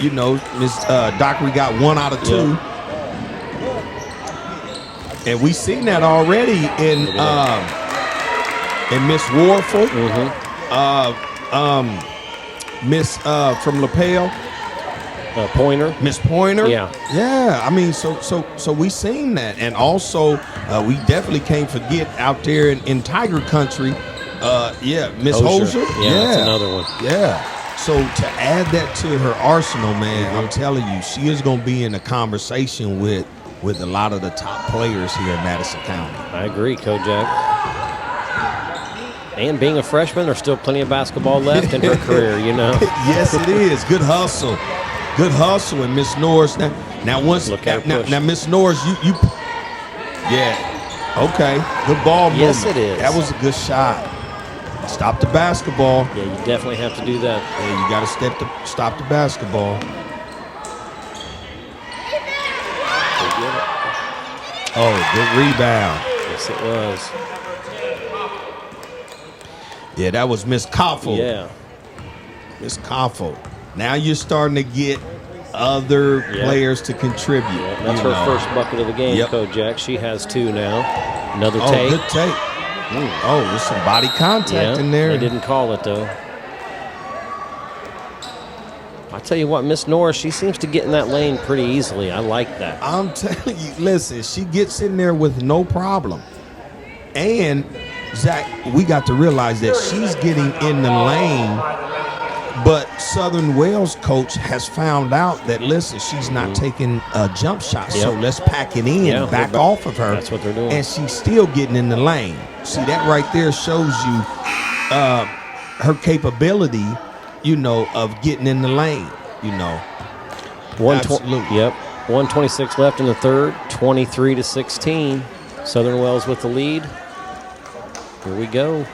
Miss Dockery got 1 out of 2. Yeah. And we've seen that already in Miss Warfel, Miss from LaPale, Pointer, Miss Pointer. Yeah. I mean, so we seen that, and also we definitely can't forget out there in Tiger Country. Miss Hosier. Yeah, that's another one. Yeah. So to add that to her arsenal, man, I'm telling you, she is going to be in a conversation with a lot of the top players here in Madison County. I agree, Kojak. And being a freshman, there's still plenty of basketball left in her career, Yes, it is. Good hustle. Good hustle. And Miss Norris, now Miss Norris, you okay. Good ball movement. Yes, it is. That was a good shot. Stop the basketball. Yeah, you definitely have to do that. Yeah, you got to stop the basketball. Oh, good rebound. Yes, it was. Yeah, that was Miss Coffle. Yeah. Miss Coffle. Now you're starting to get other players to contribute. Yeah, that's her first bucket of the game, Kojak. She has 2 now. Another take. Good take. Oh, there's some body contact in there. They didn't call it, though. I tell you what, Miss Norris, she seems to get in that lane pretty easily. I like that. I'm telling you, listen, she gets in there with no problem. And, Zach, we got to realize that she's getting in the lane, but Southern Wales coach has found out that, listen, she's not taking a jump shot, so let's pack it in, back off of her. That's what they're doing. And she's still getting in the lane. See, that right there shows you her capability, you know, of getting in the lane, you know. Absolutely. Yep. 1:26 left in the third, 23-16. Southern Wales with the lead. Here we go.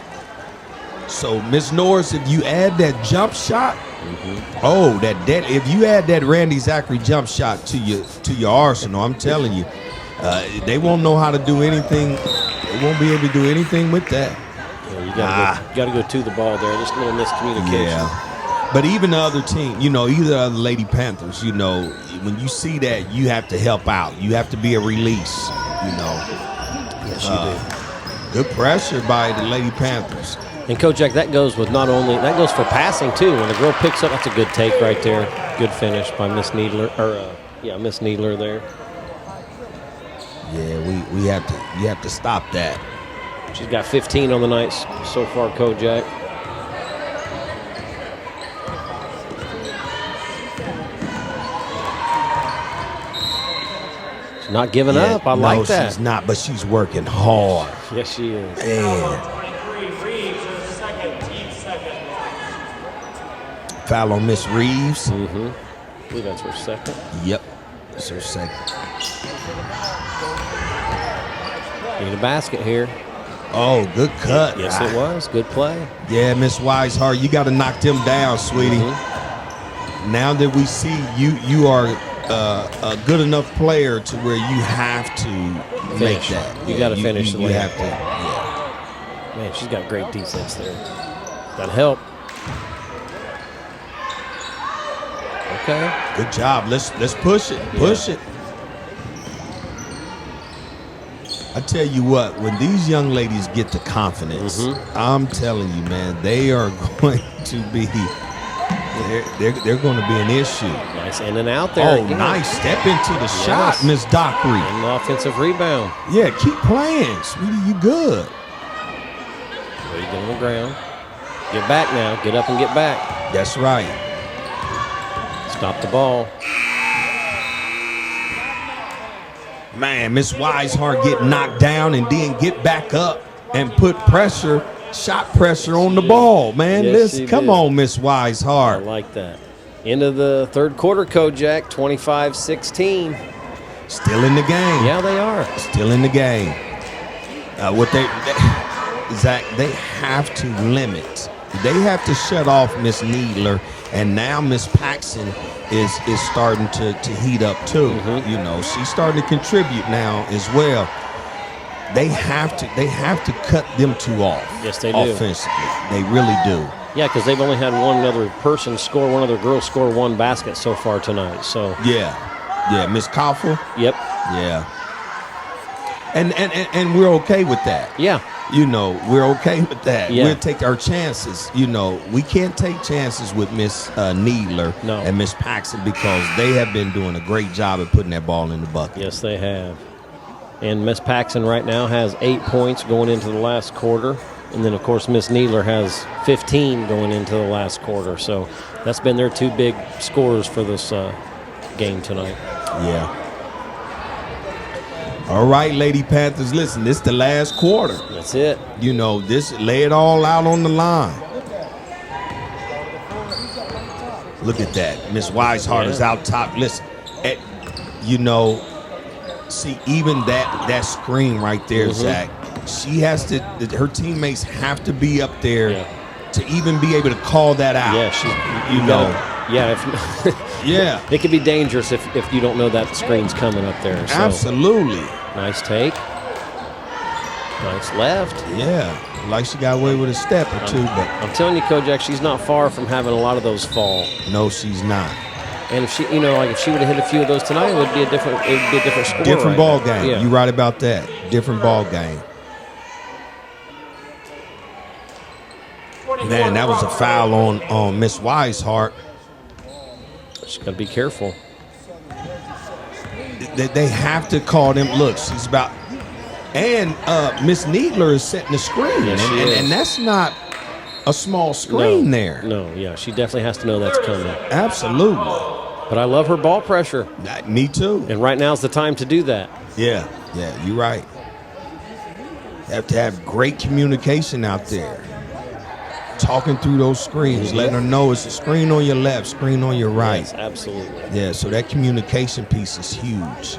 So, Miss Norris, if you add that jump shot, if you add that Randy Zachary jump shot to your arsenal, I'm telling you, they won't know how to do anything. They won't be able to do anything with that. Yeah, you got to go to the ball there. Just a little miscommunication. Yeah. But even the other team, you know, either of the Lady Panthers, you know, when you see that, you have to help out. You have to be a release, you know. Yes, you do. Good pressure by the Lady Panthers. And Kojak, that goes with that goes for passing too. When the girl picks up, that's a good take right there. Good finish by Miss Needler, Miss Needler there. Yeah, you have to stop that. She's got 15 on the night so far, Kojak. She's not giving up. I like that. She's not, but she's working hard. Yes, she is. Man. Foul on Miss Reeves. I believe that's her second. Yep, that's her second. Need a basket here. Oh, good cut. Yes, it was. Good play. Yeah, Miss Wisehart, you got to knock them down, sweetie. Now that we see you are a good enough player to where you have to make that. You got to finish the You layup. have to. Yeah. Man, she's got great defense there. Got help. Okay. Good job. Let's push it. Push it. I tell you what, when these young ladies get the confidence, I'm telling you, man, they are going to be they're going to be an issue. Nice in and out there. Oh, nice step into the shot, Miss Dockery. And the offensive rebound. Yeah, keep playing, sweetie. You good. There you get on the ground. Get back now. Get up and get back. That's right. Stop the ball. Man, Miss Wisehart get knocked down and then get back up and put pressure, shot pressure on the ball, man. Yes, Come on, Miss Wisehart. I like that. End of the third quarter, Kojak, 25-16. Still in the game. Yeah, they are. Still in the game. Zach, they have to limit. They have to shut off Miss Needler, and now Miss Paxson is starting to heat up too. You know, she's starting to contribute now as well. They have to cut them two off. Yes, they do. Offensively, they really do. Yeah, because they've only had one other girl score one basket so far tonight. So yeah, Miss Coffle. Yep. Yeah. And we're okay with that. Yeah. You know, we're okay with that. Yeah. We'll take our chances. You know, we can't take chances with Miss Needler and Miss Paxson because they have been doing a great job at putting that ball in the bucket. Yes, they have. And Miss Paxson right now has 8 points going into the last quarter. And then, of course, Miss Needler has 15 going into the last quarter. So that's been their two big scores for this game tonight. Yeah. All right, Lady Panthers, listen, this is the last quarter. That's it. You know, lay it all out on the line. Look at that. Miss Wisehart is out top. Listen, you know, see, even that screen right there, Zach, she has to, her teammates have to be up there to even be able to call that out. Yeah, you know. Yeah, Yeah. It could be dangerous if you don't know that screen's coming up there. So. Absolutely. Nice take. Nice left. Yeah. Like she got away with a step or two, but I'm telling you, Kojak, she's not far from having a lot of those fall. no, she's not. And if she, if she would have hit a few of those tonight, it would be a different score. Different ball now. game. Yeah. You're right about that. Different ball game. Man, that was a foul on Miss Weishart. She's got to be careful. They have to call them. Look, she's about. And Miss Needler is setting the screen. Yes, she is. And that's not a small screen there. No, yeah. She definitely has to know that's coming. Absolutely. But I love her ball pressure. Me too. And right now's the time to do that. Yeah, you're right. You have to have great communication out there. Talking through those screens, letting her know it's a screen on your left, screen on your right. Yes, absolutely. Yeah, so that communication piece is huge.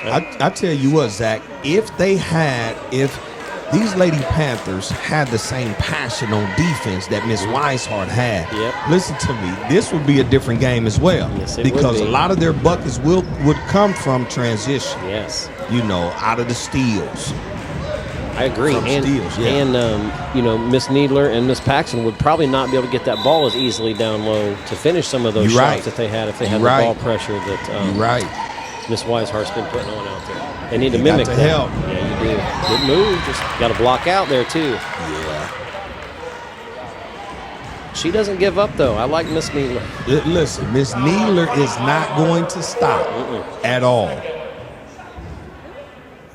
I tell you what, Zach, if these Lady Panthers had the same passion on defense that Miss Weishart had, listen to me, this would be a different game as well. Yes, it because would be. a lot of their buckets would come from transition. Yes. Out of the steals. I agree. From And, steals, yeah. and Miss Needler and Miss Paxton would probably not be able to get that ball as easily down low to finish some of those shots that they had if they had the ball pressure that You're right. Miss Weishart's been putting on out there. They need to You mimic got to that. help. Yeah, you do. Good move. Just got to block out there, too. Yeah. She doesn't give up, though. I like Miss Needler. Listen, Miss Needler is not going to stop at all.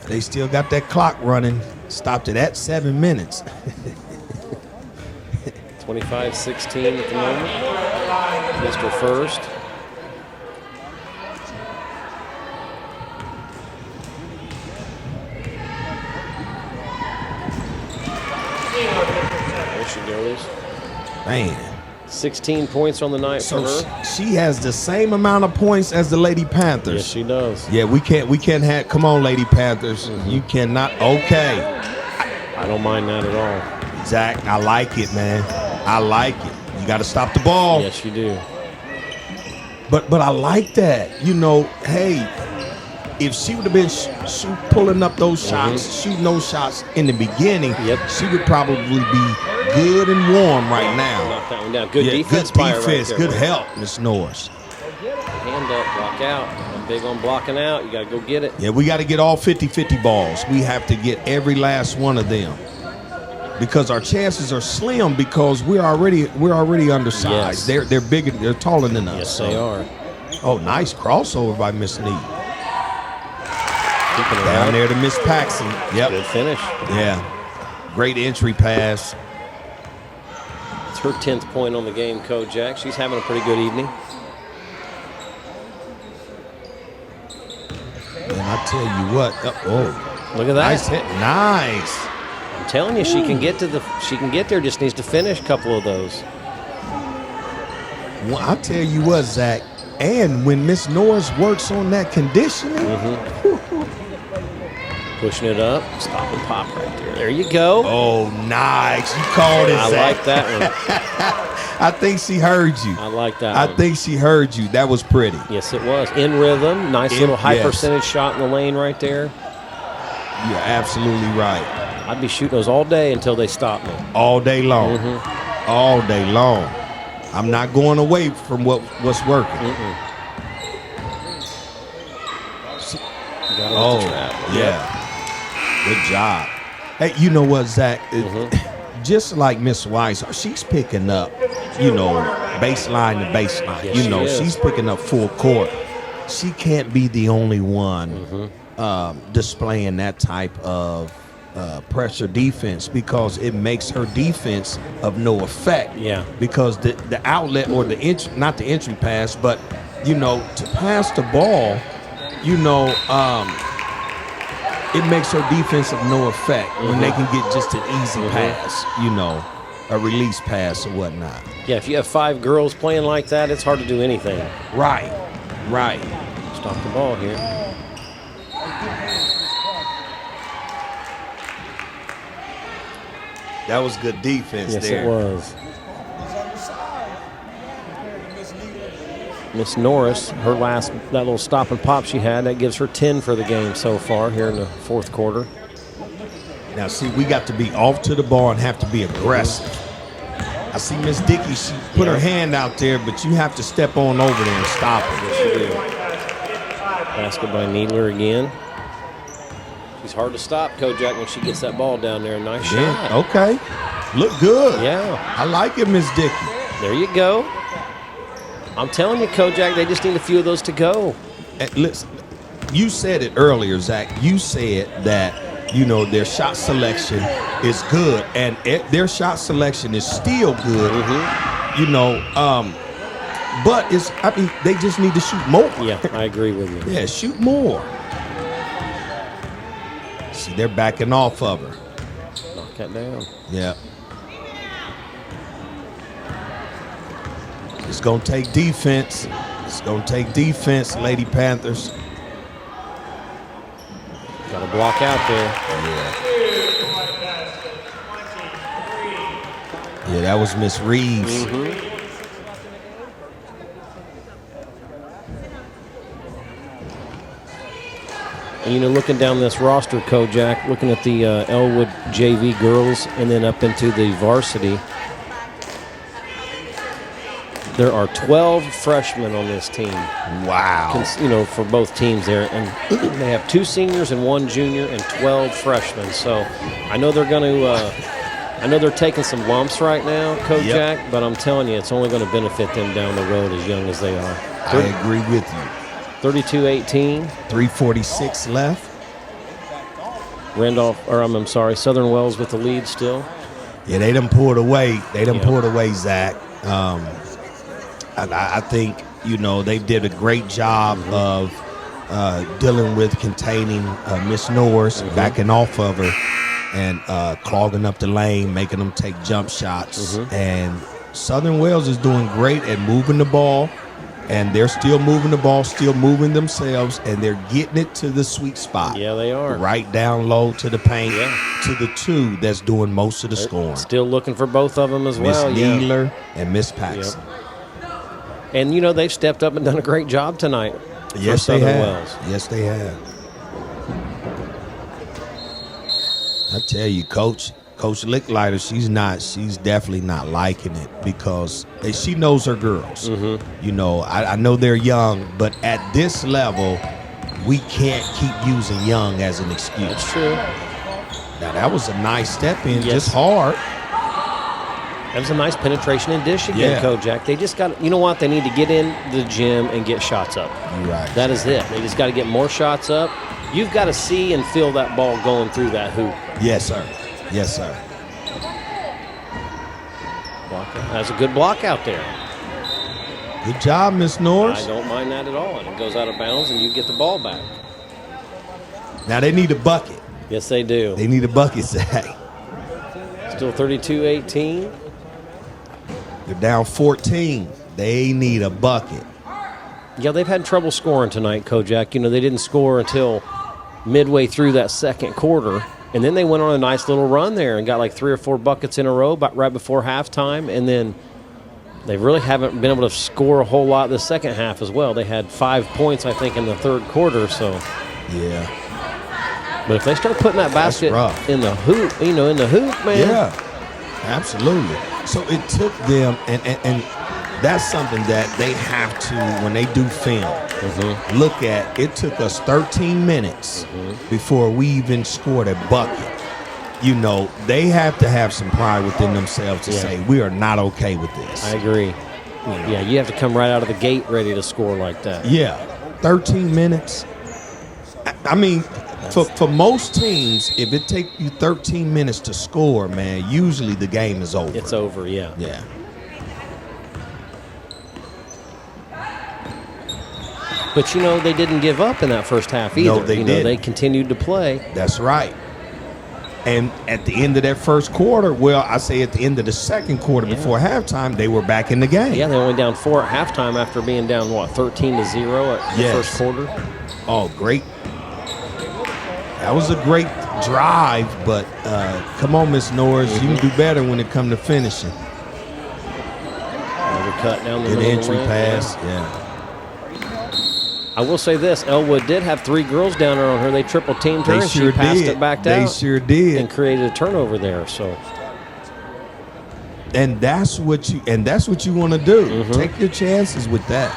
They still got that clock running. Stopped it at 7 minutes. 25-16 at the moment. Mr. First. There she goes. Man. 16 points on the night for her. She has the same amount of points as the Lady Panthers. Yes, she does. Yeah, we can't have, come on, Lady Panthers. You cannot, okay. I don't mind that at all. Zach, I like it, man. I like it. You got to stop the ball. Yes, you do. But I like that. Hey, if she would have been pulling up those shots, shooting those shots in the beginning, she would probably be good and warm right now. Knock that one down. Good defense good by her defense. right there. Good help, Miss Norris. Hand up, block out. I'm big on blocking out. You got to go get it. Yeah, we got to get all 50-50 balls. We have to get every last one of them. Because our chances are slim because we're already undersized. Yes. They're bigger, they're taller than us. Yes, they are. Oh, nice crossover by Miss Neat. Keeping it Down up. there to Miss Paxton. Yep. Good finish. Yeah. Great entry pass. It's her 10th point on the game, Kojak. She's having a pretty good evening. And I tell you what. Look at that. Nice hit. Nice. I'm telling you, she can get there. Just needs to finish a couple of those. Well, I tell you what, Zach. And when Miss Norris works on that conditioning, pushing it up, stop and pop right there. There you go. Oh, nice. You called it, I Zach. like that one. I think she heard you. I like that I one. think she heard you. That was pretty. Yes, it was. In rhythm. Nice little high yes. percentage shot in the lane right there. You're absolutely right. I'd be shooting those all day until they stop me. All day long. All day long. I'm not going away from what's working. Oh, yeah. Good job. Hey, you know what, Zach? Just like Miss Weiss, she's picking up, baseline to baseline. Yes, she's picking up full court. She can't be the only one displaying that type of pressure defense because it makes her defense of no effect. Yeah. Because the outlet or not the entry pass, but to pass the ball, it makes her defense of no effect when they can get just an easy pass, a release pass or whatnot. Yeah, if you have 5 girls playing like that, it's hard to do anything. Right. Stop the ball here. That was good defense Yes, there. it was. Miss Norris, that little stop and pop she had, that gives her 10 for the game so far here in the fourth quarter. Now, see, we got to be off to the ball and have to be aggressive. I see Miss Dickey, she put her hand out there, but you have to step on over there and stop her. Yes, you do. Basket by Needler again. She's hard to stop, Kojak, when she gets that ball down there. Nice shot. Okay. Look good. Yeah. I like it, Miss Dickey. There you go. I'm telling you, Kojak, they just need a few of those to go. Listen, you said it earlier, Zach. You said that, their shot selection is good, and their shot selection is still good. But they just need to shoot more. Yeah, I agree with you. Yeah, shoot more. See, they're backing off of her. Knock that down. Yeah. It's going to take defense. It's going to take defense, Lady Panthers. Got a block out there. Yeah, that was Miss Reeves. And, looking down this roster, Kojak, looking at the Elwood JV girls and then up into the varsity, there are 12 freshmen on this team. Wow. For both teams there. And they have 2 seniors and 1 junior and 12 freshmen. So I know they're going to I know they're taking some lumps right now, Kojak, but I'm telling you, it's only going to benefit them down the road as young as they are. I agree with you. 32-18. 3:46 left. Southern Wells with the lead still. Yeah, they done pulled away. Pulled away, Zach. I think, they did a great job of dealing with containing Miss Norris, backing off of her, and clogging up the lane, making them take jump shots. And Southern Wells is doing great at moving the ball, and they're still moving the ball, still moving themselves, and they're getting it to the sweet spot. Yeah, they are. Right down low to the paint, to the 2 that's doing most of the scoring. Still looking for both of them as well. Miss Needler and Miss Paxson. And, they've stepped up and done a great job tonight. Yes, they have. Wells. Yes, they have. I tell you, Coach Lickliter, she's definitely not liking it because she knows her girls. I know they're young, but at this level, we can't keep using young as an excuse. That's true. Now, that was a nice step in, just hard. That was a nice penetration and dish again, Kojak. They just got, they need to get in the gym and get shots up. You're right. That is it. They just got to get more shots up. You've got to see and feel that ball going through that hoop. Yes, sir. Yes, sir. That's a good block out there. Good job, Miss Norris. I don't mind that at all. And it goes out of bounds, and you get the ball back. Now they need a bucket. Yes, they do. They need a bucket, Zach. Still 32-18. They're down 14. They need a bucket. Yeah, they've had trouble scoring tonight, Kojak. They didn't score until midway through that second quarter. And then they went on a nice little run there and got like 3 or 4 buckets in a row right before halftime. And then they really haven't been able to score a whole lot the second half as well. They had 5 points, I think, in the third quarter. So, yeah. But if they start putting that basket in the hoop, in the hoop, man. Yeah, absolutely. So it took them, and that's something that they have to, when they do film, look at. It took us 13 minutes before we even scored a bucket. They have to have some pride within themselves to say, we are not okay with this. I agree. Yeah, you have to come right out of the gate ready to score like that. Yeah, 13 minutes. I mean, for most teams, if it takes you 13 minutes to score, man, usually the game is over. It's over, yeah. Yeah. But, they didn't give up in that first half either. No, they didn't. They continued to play. That's right. And at the end of that first quarter, I say at the end of the second quarter before halftime, they were back in the game. Yeah, they only down 4 at halftime after being down, 13-0 at the first quarter? Oh, great. That was a great drive, but come on, Miss Norris. You can do better when it comes to finishing. Cut down the good middle entry rim, pass, yeah. I will say this: Elwood did have 3 girls down there on her. They triple teamed her, They and sure she passed did. it back They out. sure did. And created a turnover there. So, And that's what you want to do. Take your chances with that.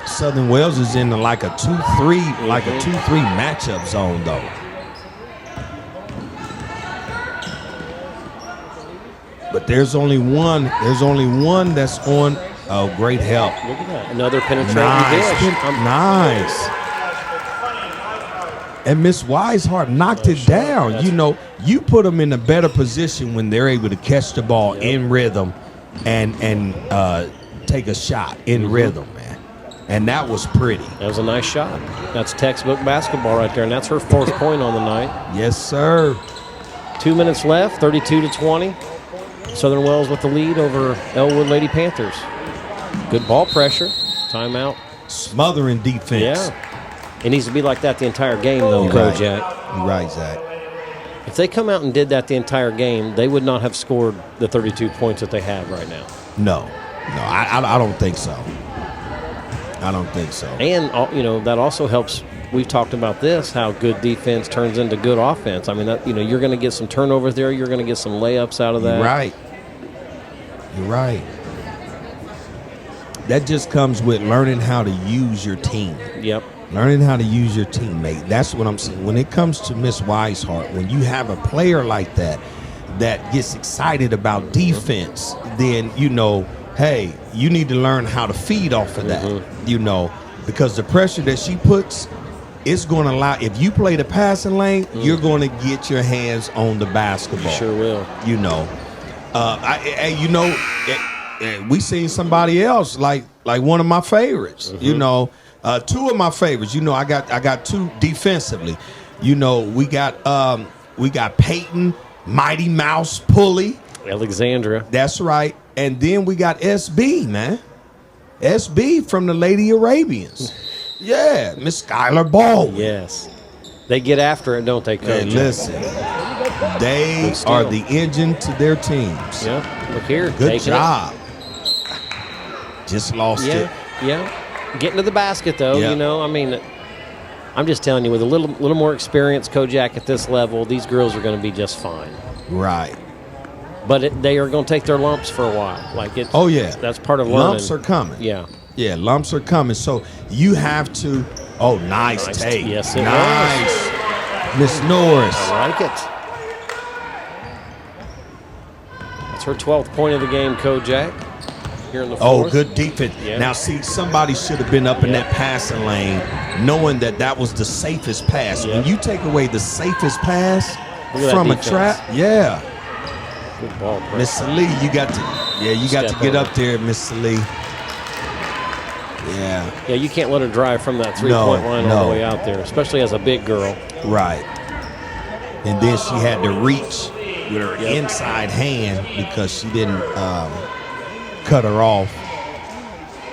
Southern Wales is in like a 2-3 matchup zone though. But there's only one that's on. Oh, great help. look at that. Another penetrating Nice. dish. Nice. And Miss Weishart knocked it down. That's- You know, you put them in a better position when they're able to catch the ball in rhythm and take a shot in rhythm, man. And that was pretty. That was a nice shot. That's textbook basketball right there, and that's her 4th point on the night. Yes, sir. 2 minutes left, 32-20. Southern Wells with the lead over Elwood Lady Panthers. Good ball pressure. Timeout. Smothering defense. Yeah. It needs to be like that the entire game, though, You're right. Kojak. You're right, Zach. If they come out and did that the entire game, they would not have scored the 32 points that they have right now. No, I don't think so. I don't think so. And, that also helps. We've talked about this, how good defense turns into good offense. I mean, you're going to get some turnovers there. You're going to get some layups out of that. You're right. You're right. That just comes with learning how to use your team. Yep. Learning how to use your teammate. That's what I'm saying. When it comes to Miss Weishart, when you have a player like that gets excited about defense, then hey, you need to learn how to feed off of that. Because the pressure that she puts, it's going to allow. If you play the passing lane, you're going to get your hands on the basketball. Sure will. We seen somebody else like one of my favorites. 2 of my favorites. I got 2 defensively. We got Peyton, Mighty Mouse Pulley, Alexandra. That's right. And then we got SB, man. SB from the Lady Arabians. Yeah, Miss Skylar Baldwin. Yes. They get after it, don't they, Coach? And listen, they are the engine to their teams. Yeah. Look here. Good job. Just lost it. Yeah. Getting to the basket, though, Yeah. I'm just telling you, with a little more experience, Kojak, at this level, these girls are going to be just fine. Right. But they are going to take their lumps for a while. Oh, yeah. That's part of learning. Lumps are coming. Yeah. Yeah, lumps are coming. So you have to. Oh, nice take. Yes, it nice. Miss Norris. I like it. That's her 12th point of the game, Kojak. Here in the 4th. Oh, good defense. Yeah. Now, see, somebody should have been up in that passing lane knowing that was the safest pass. Yeah. When you take away the safest pass Look at from that a defense. trap, yeah. Good ball. Miss Ali, you got to Step get over. up there, Miss Ali. Yeah. Yeah, you can't let her drive from that three-point line all the way out there, especially as a big girl. Right. And then she had to reach with her inside hand because she didn't cut her off.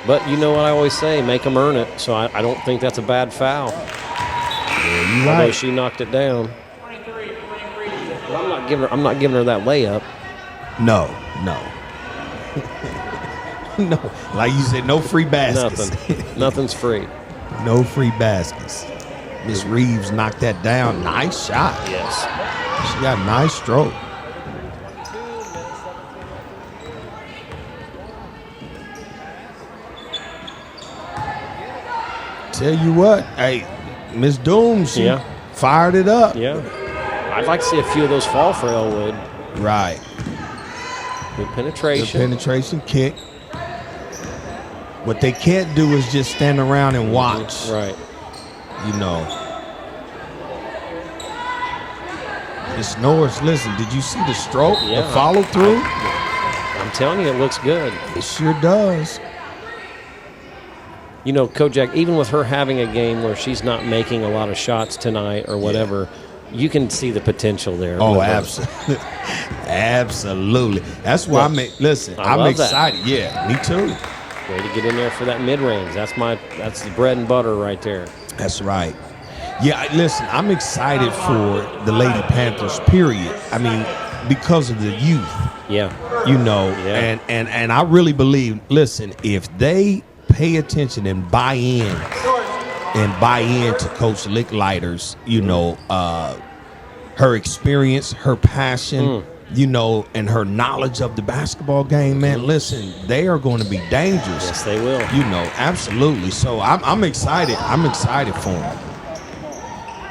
But you know what I always say, make them earn it. So I don't think that's a bad foul. Yeah, you Although right. she knocked it down. Well, I'm not giving her that layup. No. No. Like you said, no free baskets. Nothing. Nothing's free. No free baskets. Miss Reeves knocked that down. Nice shot. Yes. She got a nice stroke. Tell you what, hey, Miss Doom, she fired it up. Yeah. I'd like to see a few of those fall for Elwood. Right. Good penetration. Good penetration kick. What they can't do is just stand around and watch. Right. Miss Norris, listen, did you see the stroke? Yeah. The follow through? I'm telling you, it looks good. It sure does. Kojak, even with her having a game where she's not making a lot of shots tonight or whatever, you can see the potential there. Oh, absolutely. Absolutely. That's why I'm excited. That. Yeah, me too. Way to get in there for that mid-range. That's the bread and butter right there. That's right. Yeah, listen, I'm excited for the Lady Panthers, period. I mean, because of the youth. Yeah. And I really believe, listen, if they pay attention and buy in to Coach Lickliter's, her experience, her passion, and her knowledge of the basketball game, man, listen, they are going to be dangerous. Yes, they will. Absolutely. So I'm excited. I'm excited for them.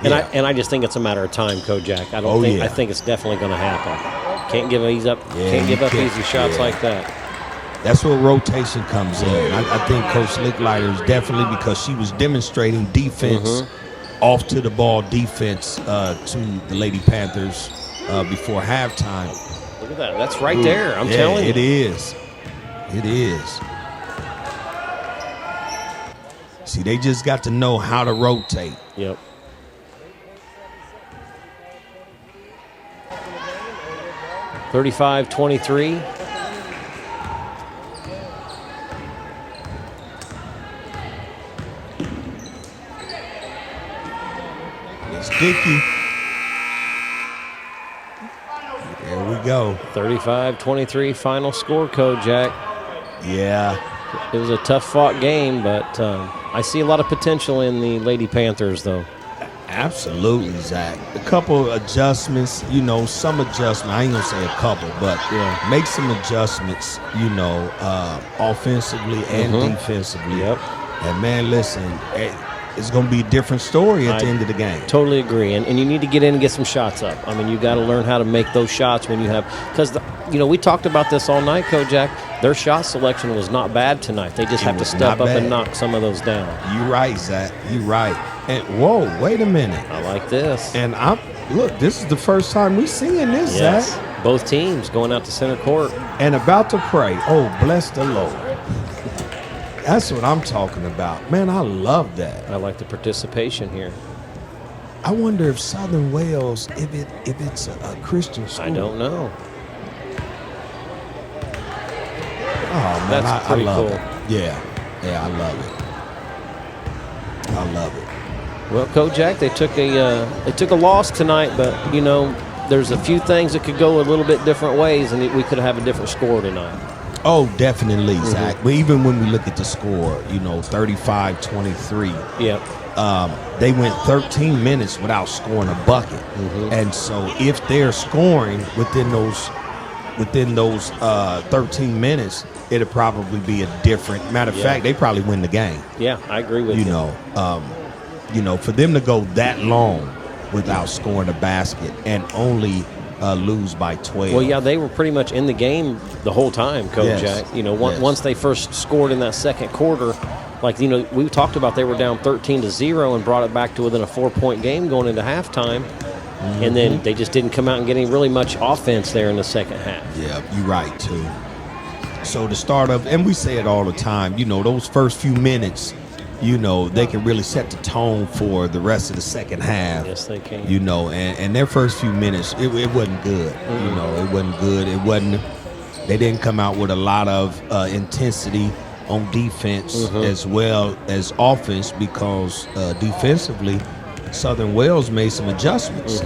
And I just think it's a matter of time, Kojak. I think it's definitely going to happen. Can't give up easy shots like that. That's where rotation comes in. I think Coach Lickliter is definitely, because she was demonstrating defense, off to the ball defense to the Lady Panthers before halftime. Look at that. That's right there. I'm telling you. It is. It is. See, they just got to know how to rotate. Yep. (35-23). It's Dickey. There we go. 35-23 final score, Kojak. Yeah. It was a tough-fought game, but I see a lot of potential in the Lady Panthers, though. Absolutely, Zach. A couple adjustments, some adjustment. I ain't going to say a couple, but make some adjustments, offensively and defensively. Yep. And, man, listen, it's going to be a different story at the end of the game. Totally agree. And you need to get in and get some shots up. I mean, you got to learn how to make those shots when you have – because, we talked about this all night, Kojak. Their shot selection was not bad tonight. They just have to step up and knock some of those down. You're right, Zach. You're right. And, whoa, wait a minute. I like this. And look, this is the first time we're seeing this, yes. Zach. Both teams going out to center court. And about to pray. Oh, bless the Lord. That's what I'm talking about. Man, I love that. I like the participation here. I wonder if Southern Wales, if it's a Christian school. I don't know. Oh, man, That's pretty I love cool. it. Yeah, I love it. I love it. Well, Kojak, they took a loss tonight, but there's a few things that could go a little bit different ways, and we could have a different score tonight. Oh, definitely, Zach. But even when we look at the score, 35-23. Yep. They went 13 minutes without scoring a bucket, and so if they're scoring within those 13 minutes, it'll probably be a different. Matter of fact, they probably win the game. Yeah, I agree with you. For them to go that long without scoring a basket and only lose by 12. Well, yeah, they were pretty much in the game the whole time, Kojak. Yes. Once they first scored in that second quarter, we talked about, they were down 13-0 and brought it back to within a 4-point game going into halftime. And then they just didn't come out and get really much offense there in the second half. Yeah, you're right, too. So the start of, and we say it all the time, those first few minutes, they can really set the tone for the rest of the second half. Yes, they can. And their first few minutes, it wasn't good. It wasn't good. They didn't come out with a lot of intensity on defense as well as offense, because defensively, Southern Wales made some adjustments.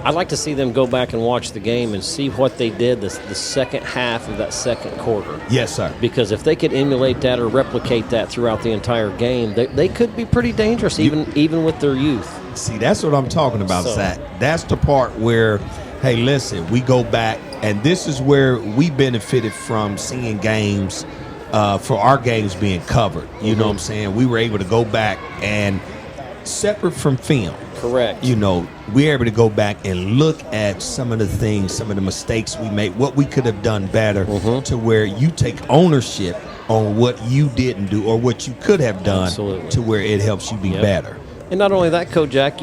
I'd like to see them go back and watch the game and see what they did the second half of that second quarter. Yes, sir. Because if they could emulate that or replicate that throughout the entire game, they could be pretty dangerous, even with their youth. See, that's what I'm talking about, Zach. That's the part where, hey, listen, we go back, and this is where we benefited from seeing games, for our games being covered. You know what I'm saying? We were able to go back and, separate from film. Correct. We're able to go back and look at some of the things, some of the mistakes we made, what we could have done better, to where you take ownership on what you didn't do or what you could have done. Absolutely. To where it helps you be better. And not only that, Kojak,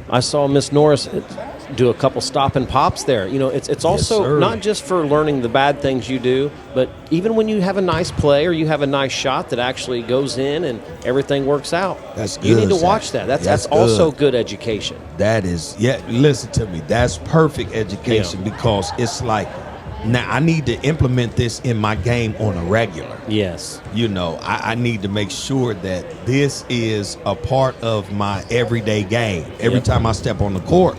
I saw Miss Norris do a couple stop and pops there. It's also not just for learning the bad things you do, but even when you have a nice play or you have a nice shot that actually goes in and everything works out. That's good. You need to watch that. That's also good education. That is, listen to me. That's perfect education, because it's like, now I need to implement this in my game on a regular. Yes. I need to make sure that this is a part of my everyday game. Every time I step on the court,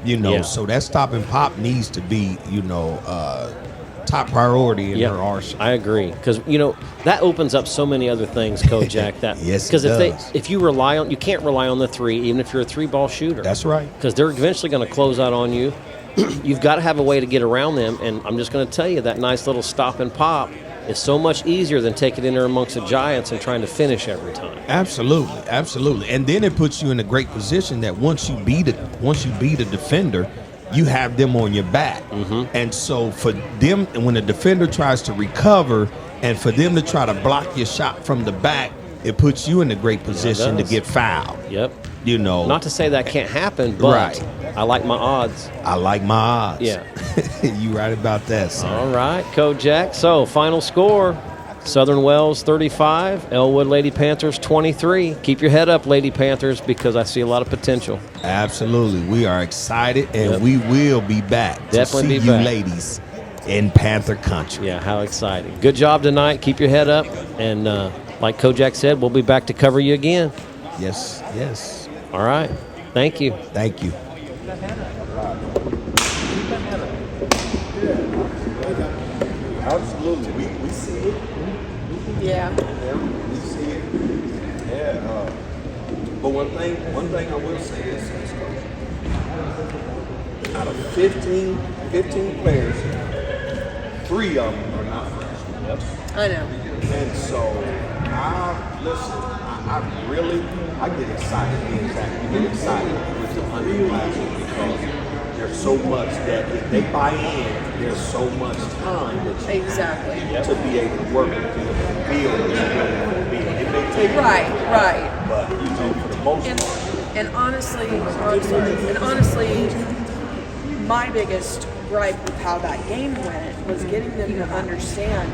so that stop and pop needs to be, top priority in her arsenal. I agree, because that opens up so many other things, Kojak. That yes, because does. if you rely on, you can't rely on the three, even if you're a 3-ball shooter. That's right. Because they're eventually going to close out on you. You've got to have a way to get around them, and I'm just going to tell you that nice little stop and pop is so much easier than taking it in there amongst the giants and trying to finish every time. Absolutely. And then it puts you in a great position that once you beat a defender, you have them on your back. Mm-hmm. And so for them, when a defender tries to recover and for them to try to block your shot from the back, it puts you in a great position to get fouled. Yep. Not to say that can't happen, but I like my odds. Yeah. You right about that, sir. All right, Kojak. So, final score, Southern Wells 35, Elwood Lady Panthers 23. Keep your head up, Lady Panthers, because I see a lot of potential. Absolutely. We are excited, and we will be back Definitely to see you ladies in Panther Country. Yeah, how exciting. Good job tonight. Keep your head up. And like Kojak said, we'll be back to cover you again. Yes. All right. Thank you. Thank you. Absolutely. We see it. Yeah. We see it. Yeah. But one thing I will say is, out of 15 players, 3 of them are not freshmen. Yep. I know. And so, I get excited. We get excited with the underclassmen because there's so much that if they buy in, there's so much time that you have to be able to work with them and build what you really want to build. It may take Right. but for the most part. And honestly, my biggest gripe with how that game went was getting them to understand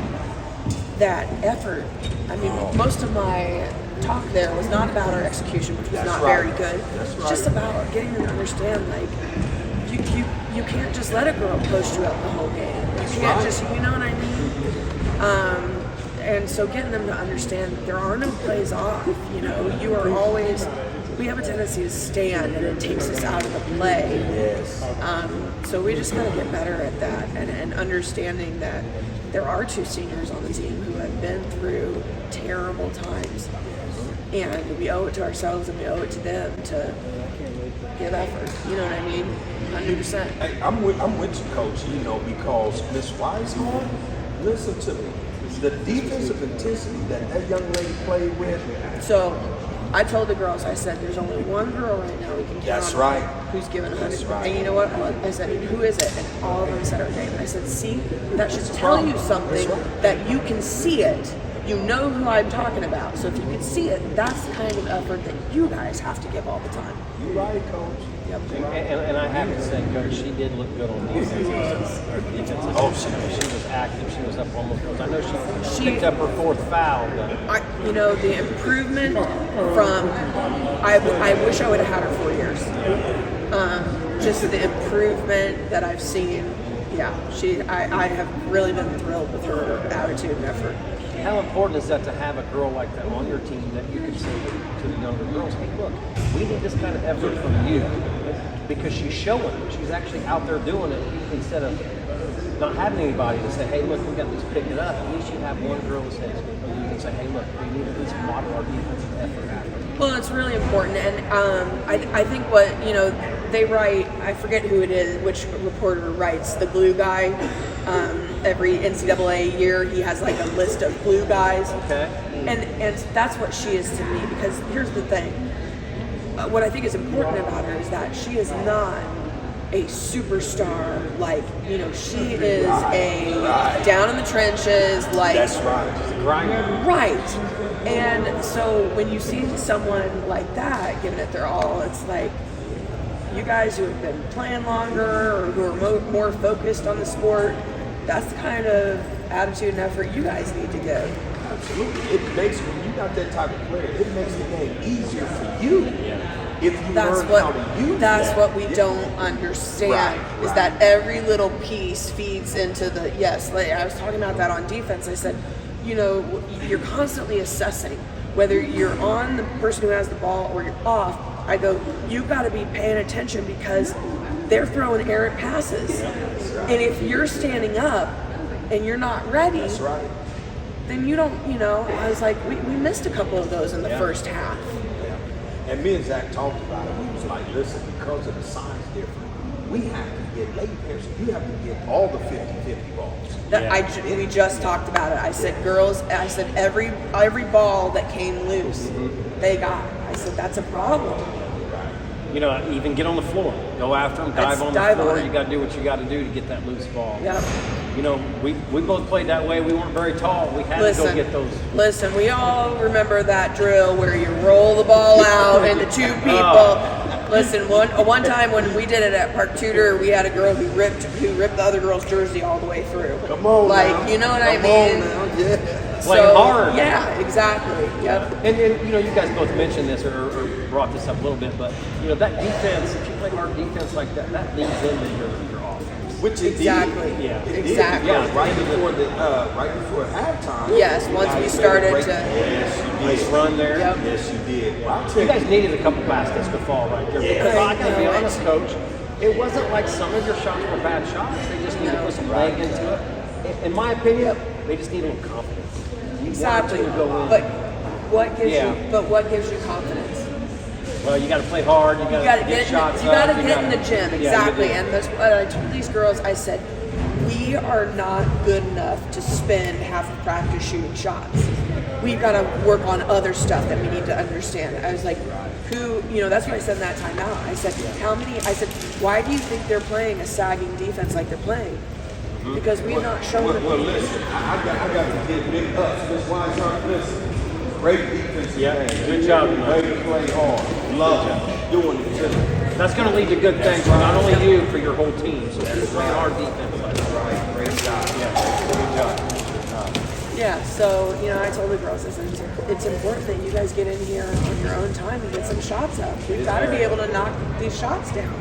that effort. I mean, most of my talk there was not about our execution, which was not very good. It's just about getting them to understand, like, you can't just let a girl post you up the whole game. You can't just, you know what I mean? And so getting them to understand that there are no plays off. You are always, we have a tendency to stand and it takes us out of the play. So we just got to get better at that and understanding that there are 2 seniors on the team who have been through terrible times. And we owe it to ourselves and we owe it to them to give effort. You know what I mean? 100%. Hey, I'm with you, Coach, because Miss Weishorn, listen to me. The defensive intensity that young lady played with. So I told the girls, I said, there's only one girl right now we can count on who's given 100. And you know what? I said, who is it? And all of them said her name. And I said, see, that should tell you something that you can see it. You know who I'm talking about. So if you can see it, that's the kind of effort that you guys have to give all the time. You're right, Coach. Yep. And I have to say, Coach, she did look good on defense. She was active. She was up almost. I know she picked up her 4th foul. The improvement from, I wish I would have had her 4 years. Just the improvement that I've seen. Yeah, I have really been thrilled with her attitude and effort. How important is that to have a girl like that on your team that you can say to the younger girls, hey, look, we need this kind of effort from you because she's showing it. She's actually out there doing it instead of not having anybody to say, hey, look, we got this, pick it up. At least you have one girl that says, you can say, hey, look, we need to at least model our defensive effort after. Well, it's really important, and I think what, they write, I forget who it is, which reporter writes, the glue guy. Every NCAA year, he has like a list of glue guys. Okay. And that's what she is to me, because here's the thing. What I think is important about her is that she is not a superstar, she is a down in the trenches, That's right. Grinder. Right. And so when you see someone like that giving it their all, it's like, you guys who have been playing longer or who are more focused on the sport, that's the kind of attitude and effort you guys need to give. Absolutely. It makes, when you got that type of player, it makes the game easier for you. If you learn how to use that's that. what we don't understand is that every little piece feeds into the I was talking about that on defense. I said, you're constantly assessing whether you're on the person who has the ball or you're off. I go, you've got to be paying attention because they're throwing errant passes. And if you're standing up, and you're not ready, That's right. then you don't, I was like, we missed a couple of those in the first half. Yeah. And me and Zach talked about it. We was like, listen, because of the size difference, we have to get lady pairs. You have to get all the 50-50 balls. We just talked about it. I said, girls, I said, every ball that came loose, they got. I said, that's a problem. Even get on the floor, go after them, dive on the floor. You got to do what you got to do to get that loose ball. Yep. We both played that way. We weren't very tall. We had to go get those. Listen, we all remember that drill where you roll the ball out and the two people. Listen, one time when we did it at Park Tudor, we had a girl who ripped the other girl's jersey all the way through. Come on, now. You know what I mean? Yeah. Playing hard. Yeah, exactly. Yep. And you guys both mentioned this or brought this up a little bit, but that defense, if you play hard defense like that, that leads into your offense. Which it exactly. did. Yeah. It exactly. Did, right before halftime. Yes, once we started to. Yes, you nice did. run there. Yep. Yes, you did. Well, You guys needed a couple baskets to fall right there. Because I got to be honest, Coach, it wasn't like some of your shots were bad shots. They just need to put some leg into it. In my opinion, they just need a little confidence. Exactly. Go in. But what gives you confidence? Well, you got to play hard. You got to get shots. You got to get in the gym. Exactly. Yeah, And that's what I told these girls. I said, we are not good enough to spend half of practice shooting shots. We've got to work on other stuff that we need to understand. I was like, that's what I said in that timeout. I said, why do you think they're playing a sagging defense like they're playing? Because we've not shown them. Well, listen, I got to get big ups. Miss Weishart, listen. Great defense. Yeah, good job. Way to play hard. Love doing it too. That's going to lead to good things for not only you, for your whole team. So keep playing hard defense. Right. Great job. Yeah, good job. Yeah, so, I told the girls, I said, it's important that you guys get in here on your own time and get some shots up. We've got to be able to knock these shots down.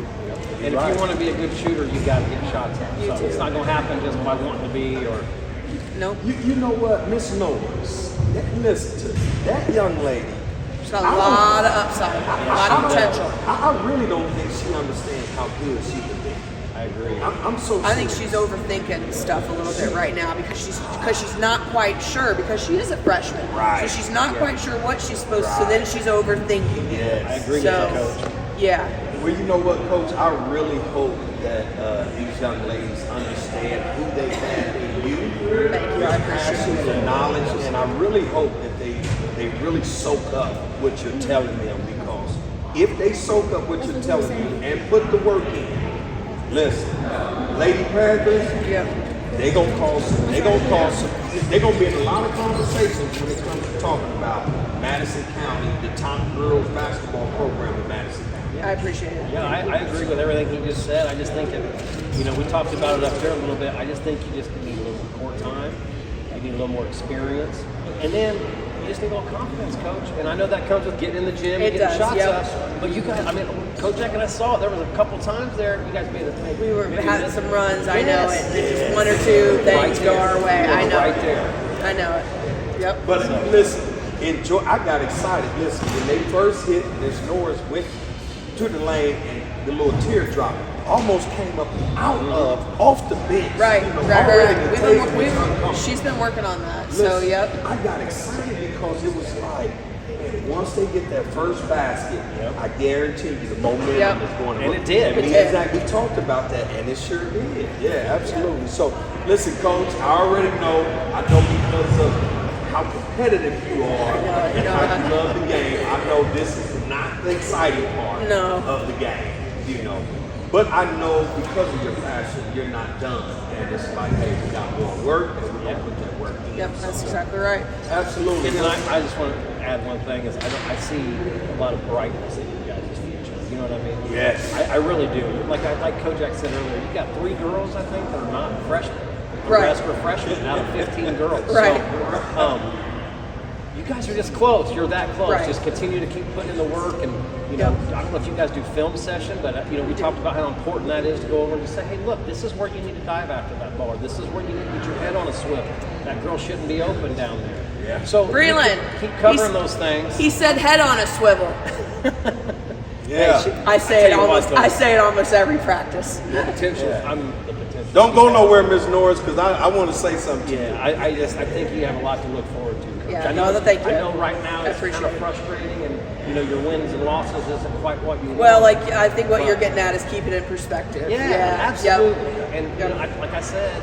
And if you want to be a good shooter, you got to get shots up. You So do. it's not going to happen just by wanting to be or. Nope. You know what, Miss Norris? Listen to me. That young lady. She's got a lot of upside, a lot of potential. I really don't think she understands how good she can be. I agree. I'm so. I think she's overthinking stuff a little bit right now because she's not quite sure because she is a freshman. Right. So she's not quite sure what she's supposed to. So then she's overthinking. Yes. I agree with you, Coach. Yeah. Well, you know what, Coach? I really hope that these young ladies understand who they have in you. Thank you. I appreciate Passion it. and knowledge, and I really hope that they really soak up what you're telling them, because if they soak up what you're telling them and put the work in, listen, Lady Panthers, they're gonna be in a lot of conversations when it comes to talking about Madison County, the top girls basketball program in Madison County. I appreciate it. Yeah, I agree with everything he just said. I just think we talked about it up there a little bit. I just think you just need a little more court time. You need a little more experience. And then you just need a little confidence, Coach. And I know that comes with getting in the gym and getting shots up. But you guys, Kojak and I saw it. There was a couple times there. You guys made it. We were having some runs. I know it. Just one or two things go our way. I know. Right there. I know it. Yep. But listen, enjoy. I got excited. Listen, when they first hit, Miss Norris went to the lane and the little teardrop almost came up off the bench. Right. Right. She's been working on that. Listen, So yep. I got excited because it was like, once they get that first basket, I guarantee you the momentum is going to. And it did. Exactly. We talked about that, and it sure did. Yeah, absolutely. So, listen, Coach, I already know. I know because of how competitive you are and how you love the game. I know this is not the exciting part of the game, But I know because of your passion, you're not done. And it's like, hey, we got more work, and we're going to put that work in. Yep, that's exactly right. Absolutely. And I just want to add one thing is I see a lot of brightness in you guys' future. You know what I mean? Yes. I really do. Like Kojak said earlier, you got 3 girls, I think, that are not freshmen. The Right. rest were freshmen out of 15 girls. Right. So, you guys are just close. You're that close. Right. Just continue to keep putting in the work. And, I don't know if you guys do film session, but, we talked about how important that is to go over and just say, hey, look, this is where you need to dive after that ball. Or this is where you need to get your head on a swivel. That girl shouldn't be open down there. Yeah. So Breelyn, keep covering those things. He said head on a swivel. Yeah. I say it tell you what, almost. I say it almost every practice. Potential. I'm the potential. Don't go nowhere, Miss Norris, because I want to say something. Yeah, I think you have a lot to look forward to, Coach. Yeah, I know, thank you. I know right now I it's kind appreciate of it. frustrating, and your wins and losses isn't quite what you Well, want. like I think what you're getting at is keeping it in perspective. Yeah, absolutely. Yep. And like I said,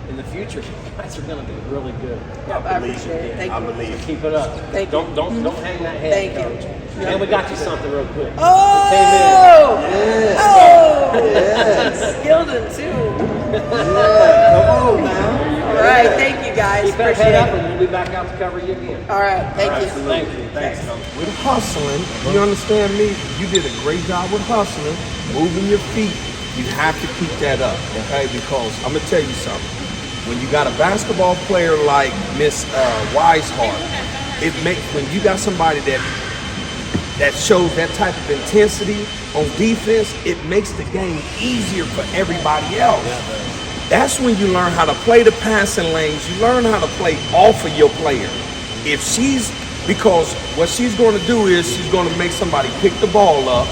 in the future, you guys are going to be really good. Yep, I appreciate it. Thank I you. believe it. Keep it up. Thank don't you. don't hang that head, Thank you. Coach. Yep. And we got you something real quick. Oh! It Oh! Yes. Gildan too. Come on now. All right, thank you guys. Keep that Appreciate head up, it. and we'll be back out to cover you again. All right, thank you. Thank you. Thanks, Coach. With hustling, you understand me? You did a great job with hustling, moving your feet. You have to keep that up, okay? Because I'm gonna tell you something. When you got a basketball player like Miss Weishart, it makes when you got somebody that shows that type of intensity on defense, it makes the game easier for everybody else. That's when you learn how to play the passing lanes. You learn how to play off of your player. Because what she's going to do is she's going to make somebody pick the ball up,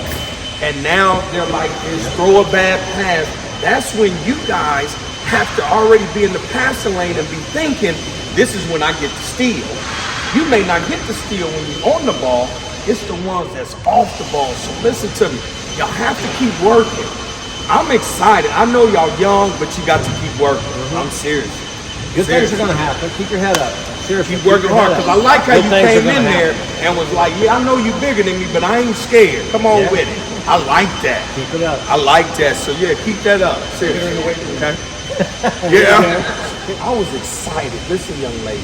and now they're like this, throw a bad pass. That's when you guys have to already be in the passing lane and be thinking, this is when I get to steal. You may not get to steal when you're on the ball. It's the ones that's off the ball. So listen to me. Y'all have to keep working. I'm excited. I know y'all young, but you got to keep working. I'm serious. Good things are going to happen. Keep your head up. Seriously, Keep working hard, because I like how Good you things are came in gonna there and was like, yeah, I know you bigger than me, but I ain't scared. Come on Yeah. with it. I like that. Keep it up. I like that. So yeah, keep that up. Seriously. Okay. Yeah. I was excited. Listen, young lady,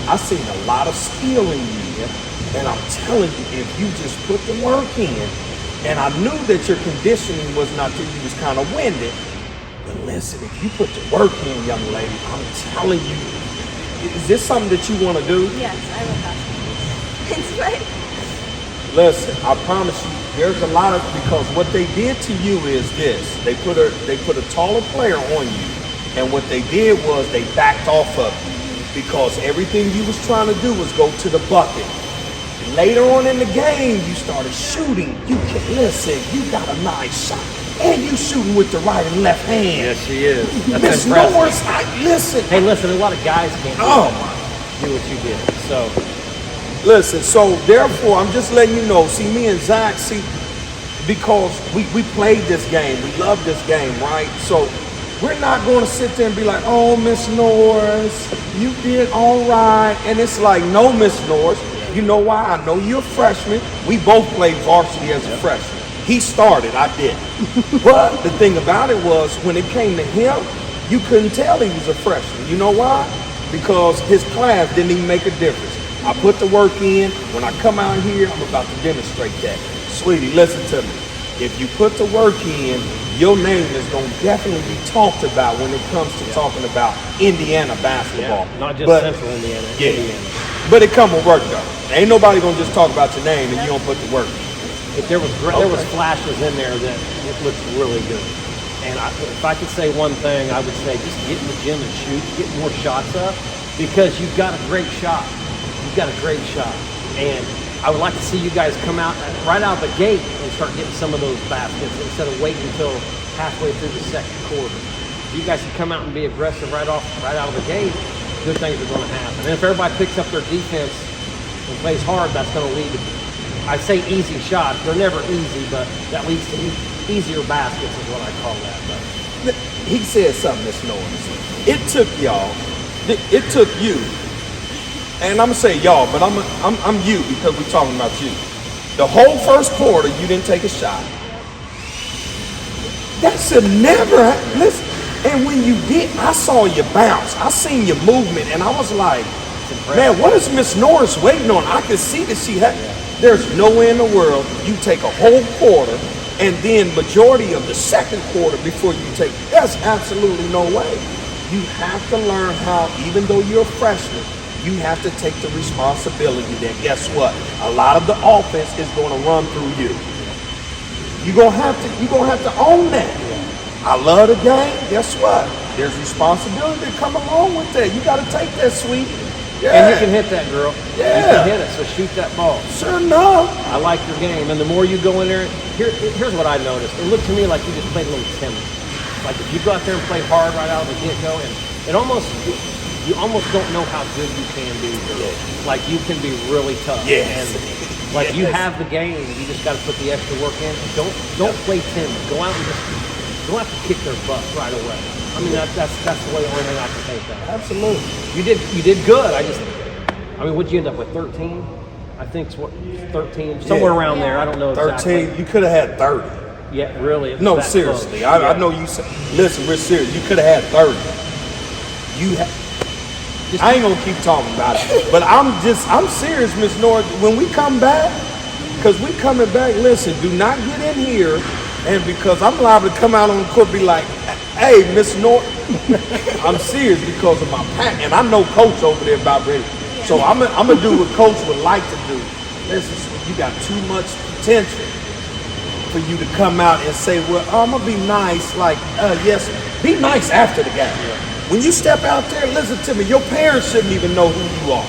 I seen a lot of skill in you, and I'm telling you, if you just put the work in, and I knew that your conditioning was not till you was kind of winded. But listen, if you put the work in, young lady, I'm telling you, is this something that you want to do? Yes, I love basketball. It's right. Listen, I promise you, there's a lot of, because what they did to you is this. They put a taller player on you, and what they did was they backed off of you because everything you was trying to do was go to the bucket. Later on in the game, you started shooting. You can listen, you got a nice shot. And you shooting with the right and left hand. Yes, she is. That's Miss impressive. Norris, listen. Hey, listen, a lot of guys can't Oh, do what you did. So, listen, so therefore, I'm just letting you know, see, me and Zach, see, because we played this game, we love this game, right? So we're not going to sit there and be like, oh, Miss Norris, you did all right. And it's like, no, Miss Norris. You know why? I know you're a freshman. We both played varsity as a freshman. He started, I didn't. But the thing about it was, when it came to him, you couldn't tell he was a freshman. You know why? Because his class didn't even make a difference. I put the work in. When I come out here, I'm about to demonstrate that. Sweetie, listen to me. If you put the work in, your name is going to definitely be talked about when it comes to talking about Indiana basketball. yeah, not just But- Central Indiana. Yeah. Indiana. But it come with work, though. Ain't nobody going to just talk about your name and you don't put the work in. If there was flashes in there that it looked really good. And if I could say one thing, I would say just get in the gym and shoot, get more shots up, because you've got a great shot. You've got a great shot. And I would like to see you guys come out right out of the gate and start getting some of those baskets instead of waiting until halfway through the second quarter. If you guys can come out and be aggressive right out of the gate, good things are going to happen. And if everybody picks up their defense and plays hard, that's going to lead to, I say easy shots. They're never easy, but that leads to easier baskets is what I call that. But He said something, Miss Norris. It took y'all. It took you. And I'm gonna say y'all, but I'm you because we're talking about you. The whole first quarter, you didn't take a shot. That should never listen. And when you did, I saw you bounce. I seen your movement, and I was like, man, what is Miss Norris waiting on? I could see that she had. There's no way in the world you take a whole quarter and then majority of the second quarter before you take. That's absolutely no way. You have to learn how, even though you're a freshman, you have to take the responsibility that guess what? A lot of the offense is going to run through you. You're gonna have to own that. I love the game. Guess what? There's responsibility to come along with that. You got to take that, sweet. Yeah. and you can hit that, girl. Yeah. You can hit it, so shoot that ball. Sure enough. I like your game, and the more you go in there, here's what I noticed. It looked to me like you just played a little timid. Like if you go out there and play hard right out of the get-go, and you almost don't know how good you can be. Like you can be really tough. And like you have the game, you just got to put the extra work in. Don't play timid. Go out and just don't have to kick their butt right away. I mean that's the way the only thing I can think of. Absolutely. You did good. I mean, what'd you end up with? 13? I think it's what 13, somewhere around there. I don't know 13. exactly. You could have had 30. Yeah, really. It was No, that seriously. close. I know you said. Listen, we're serious. You could have had 30. I ain't gonna keep talking about it, but I'm serious, Miss Norris. When we come back, because we coming back. Listen, do not get in here, and because I'm liable to come out on the court, be like, "Hey, Miss Norris," I'm serious because of my pack, and I know Coach over there about ready. So I'm gonna do what Coach would like to do. Listen, you got too much potential for you to come out and say, "Well, I'm gonna be nice." Like, yes, be nice after the game. When you step out there, listen to me, your parents shouldn't even know who you are.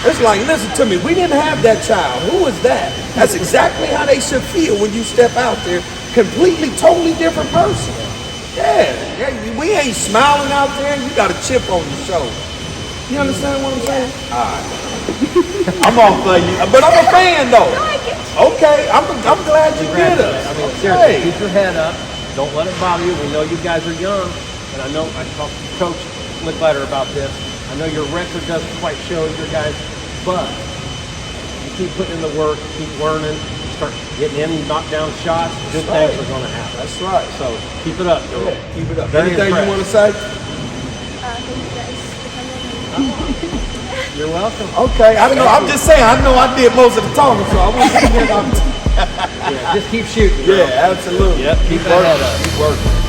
It's like, listen to me, we didn't have that child. Who is that? That's exactly how they should feel when you step out there. Completely, totally different person. Yeah, we ain't smiling out there. You got a chip on your shoulder. You understand what I'm saying? All right. I'm off of you, but I'm a fan though. Okay, I'm glad you did us. I mean, seriously, keep your head up. Don't let it bother you. We know you guys are young. And I know I talked to Coach Lickliter about this. I know your record doesn't quite show your guys, but you keep putting in the work, keep learning, start getting in, knock down shots, good things are going to happen. That's right. So keep it up, girl. Yeah, keep it up. Very Anything you impressed. want to say? Thank you guys for coming. You're welcome. Okay, I know. I'm just saying. I know I did most of the talking, so I want to Yeah, just keep shooting. Girl. Yeah, absolutely. Yep, keep that head up. Keep working.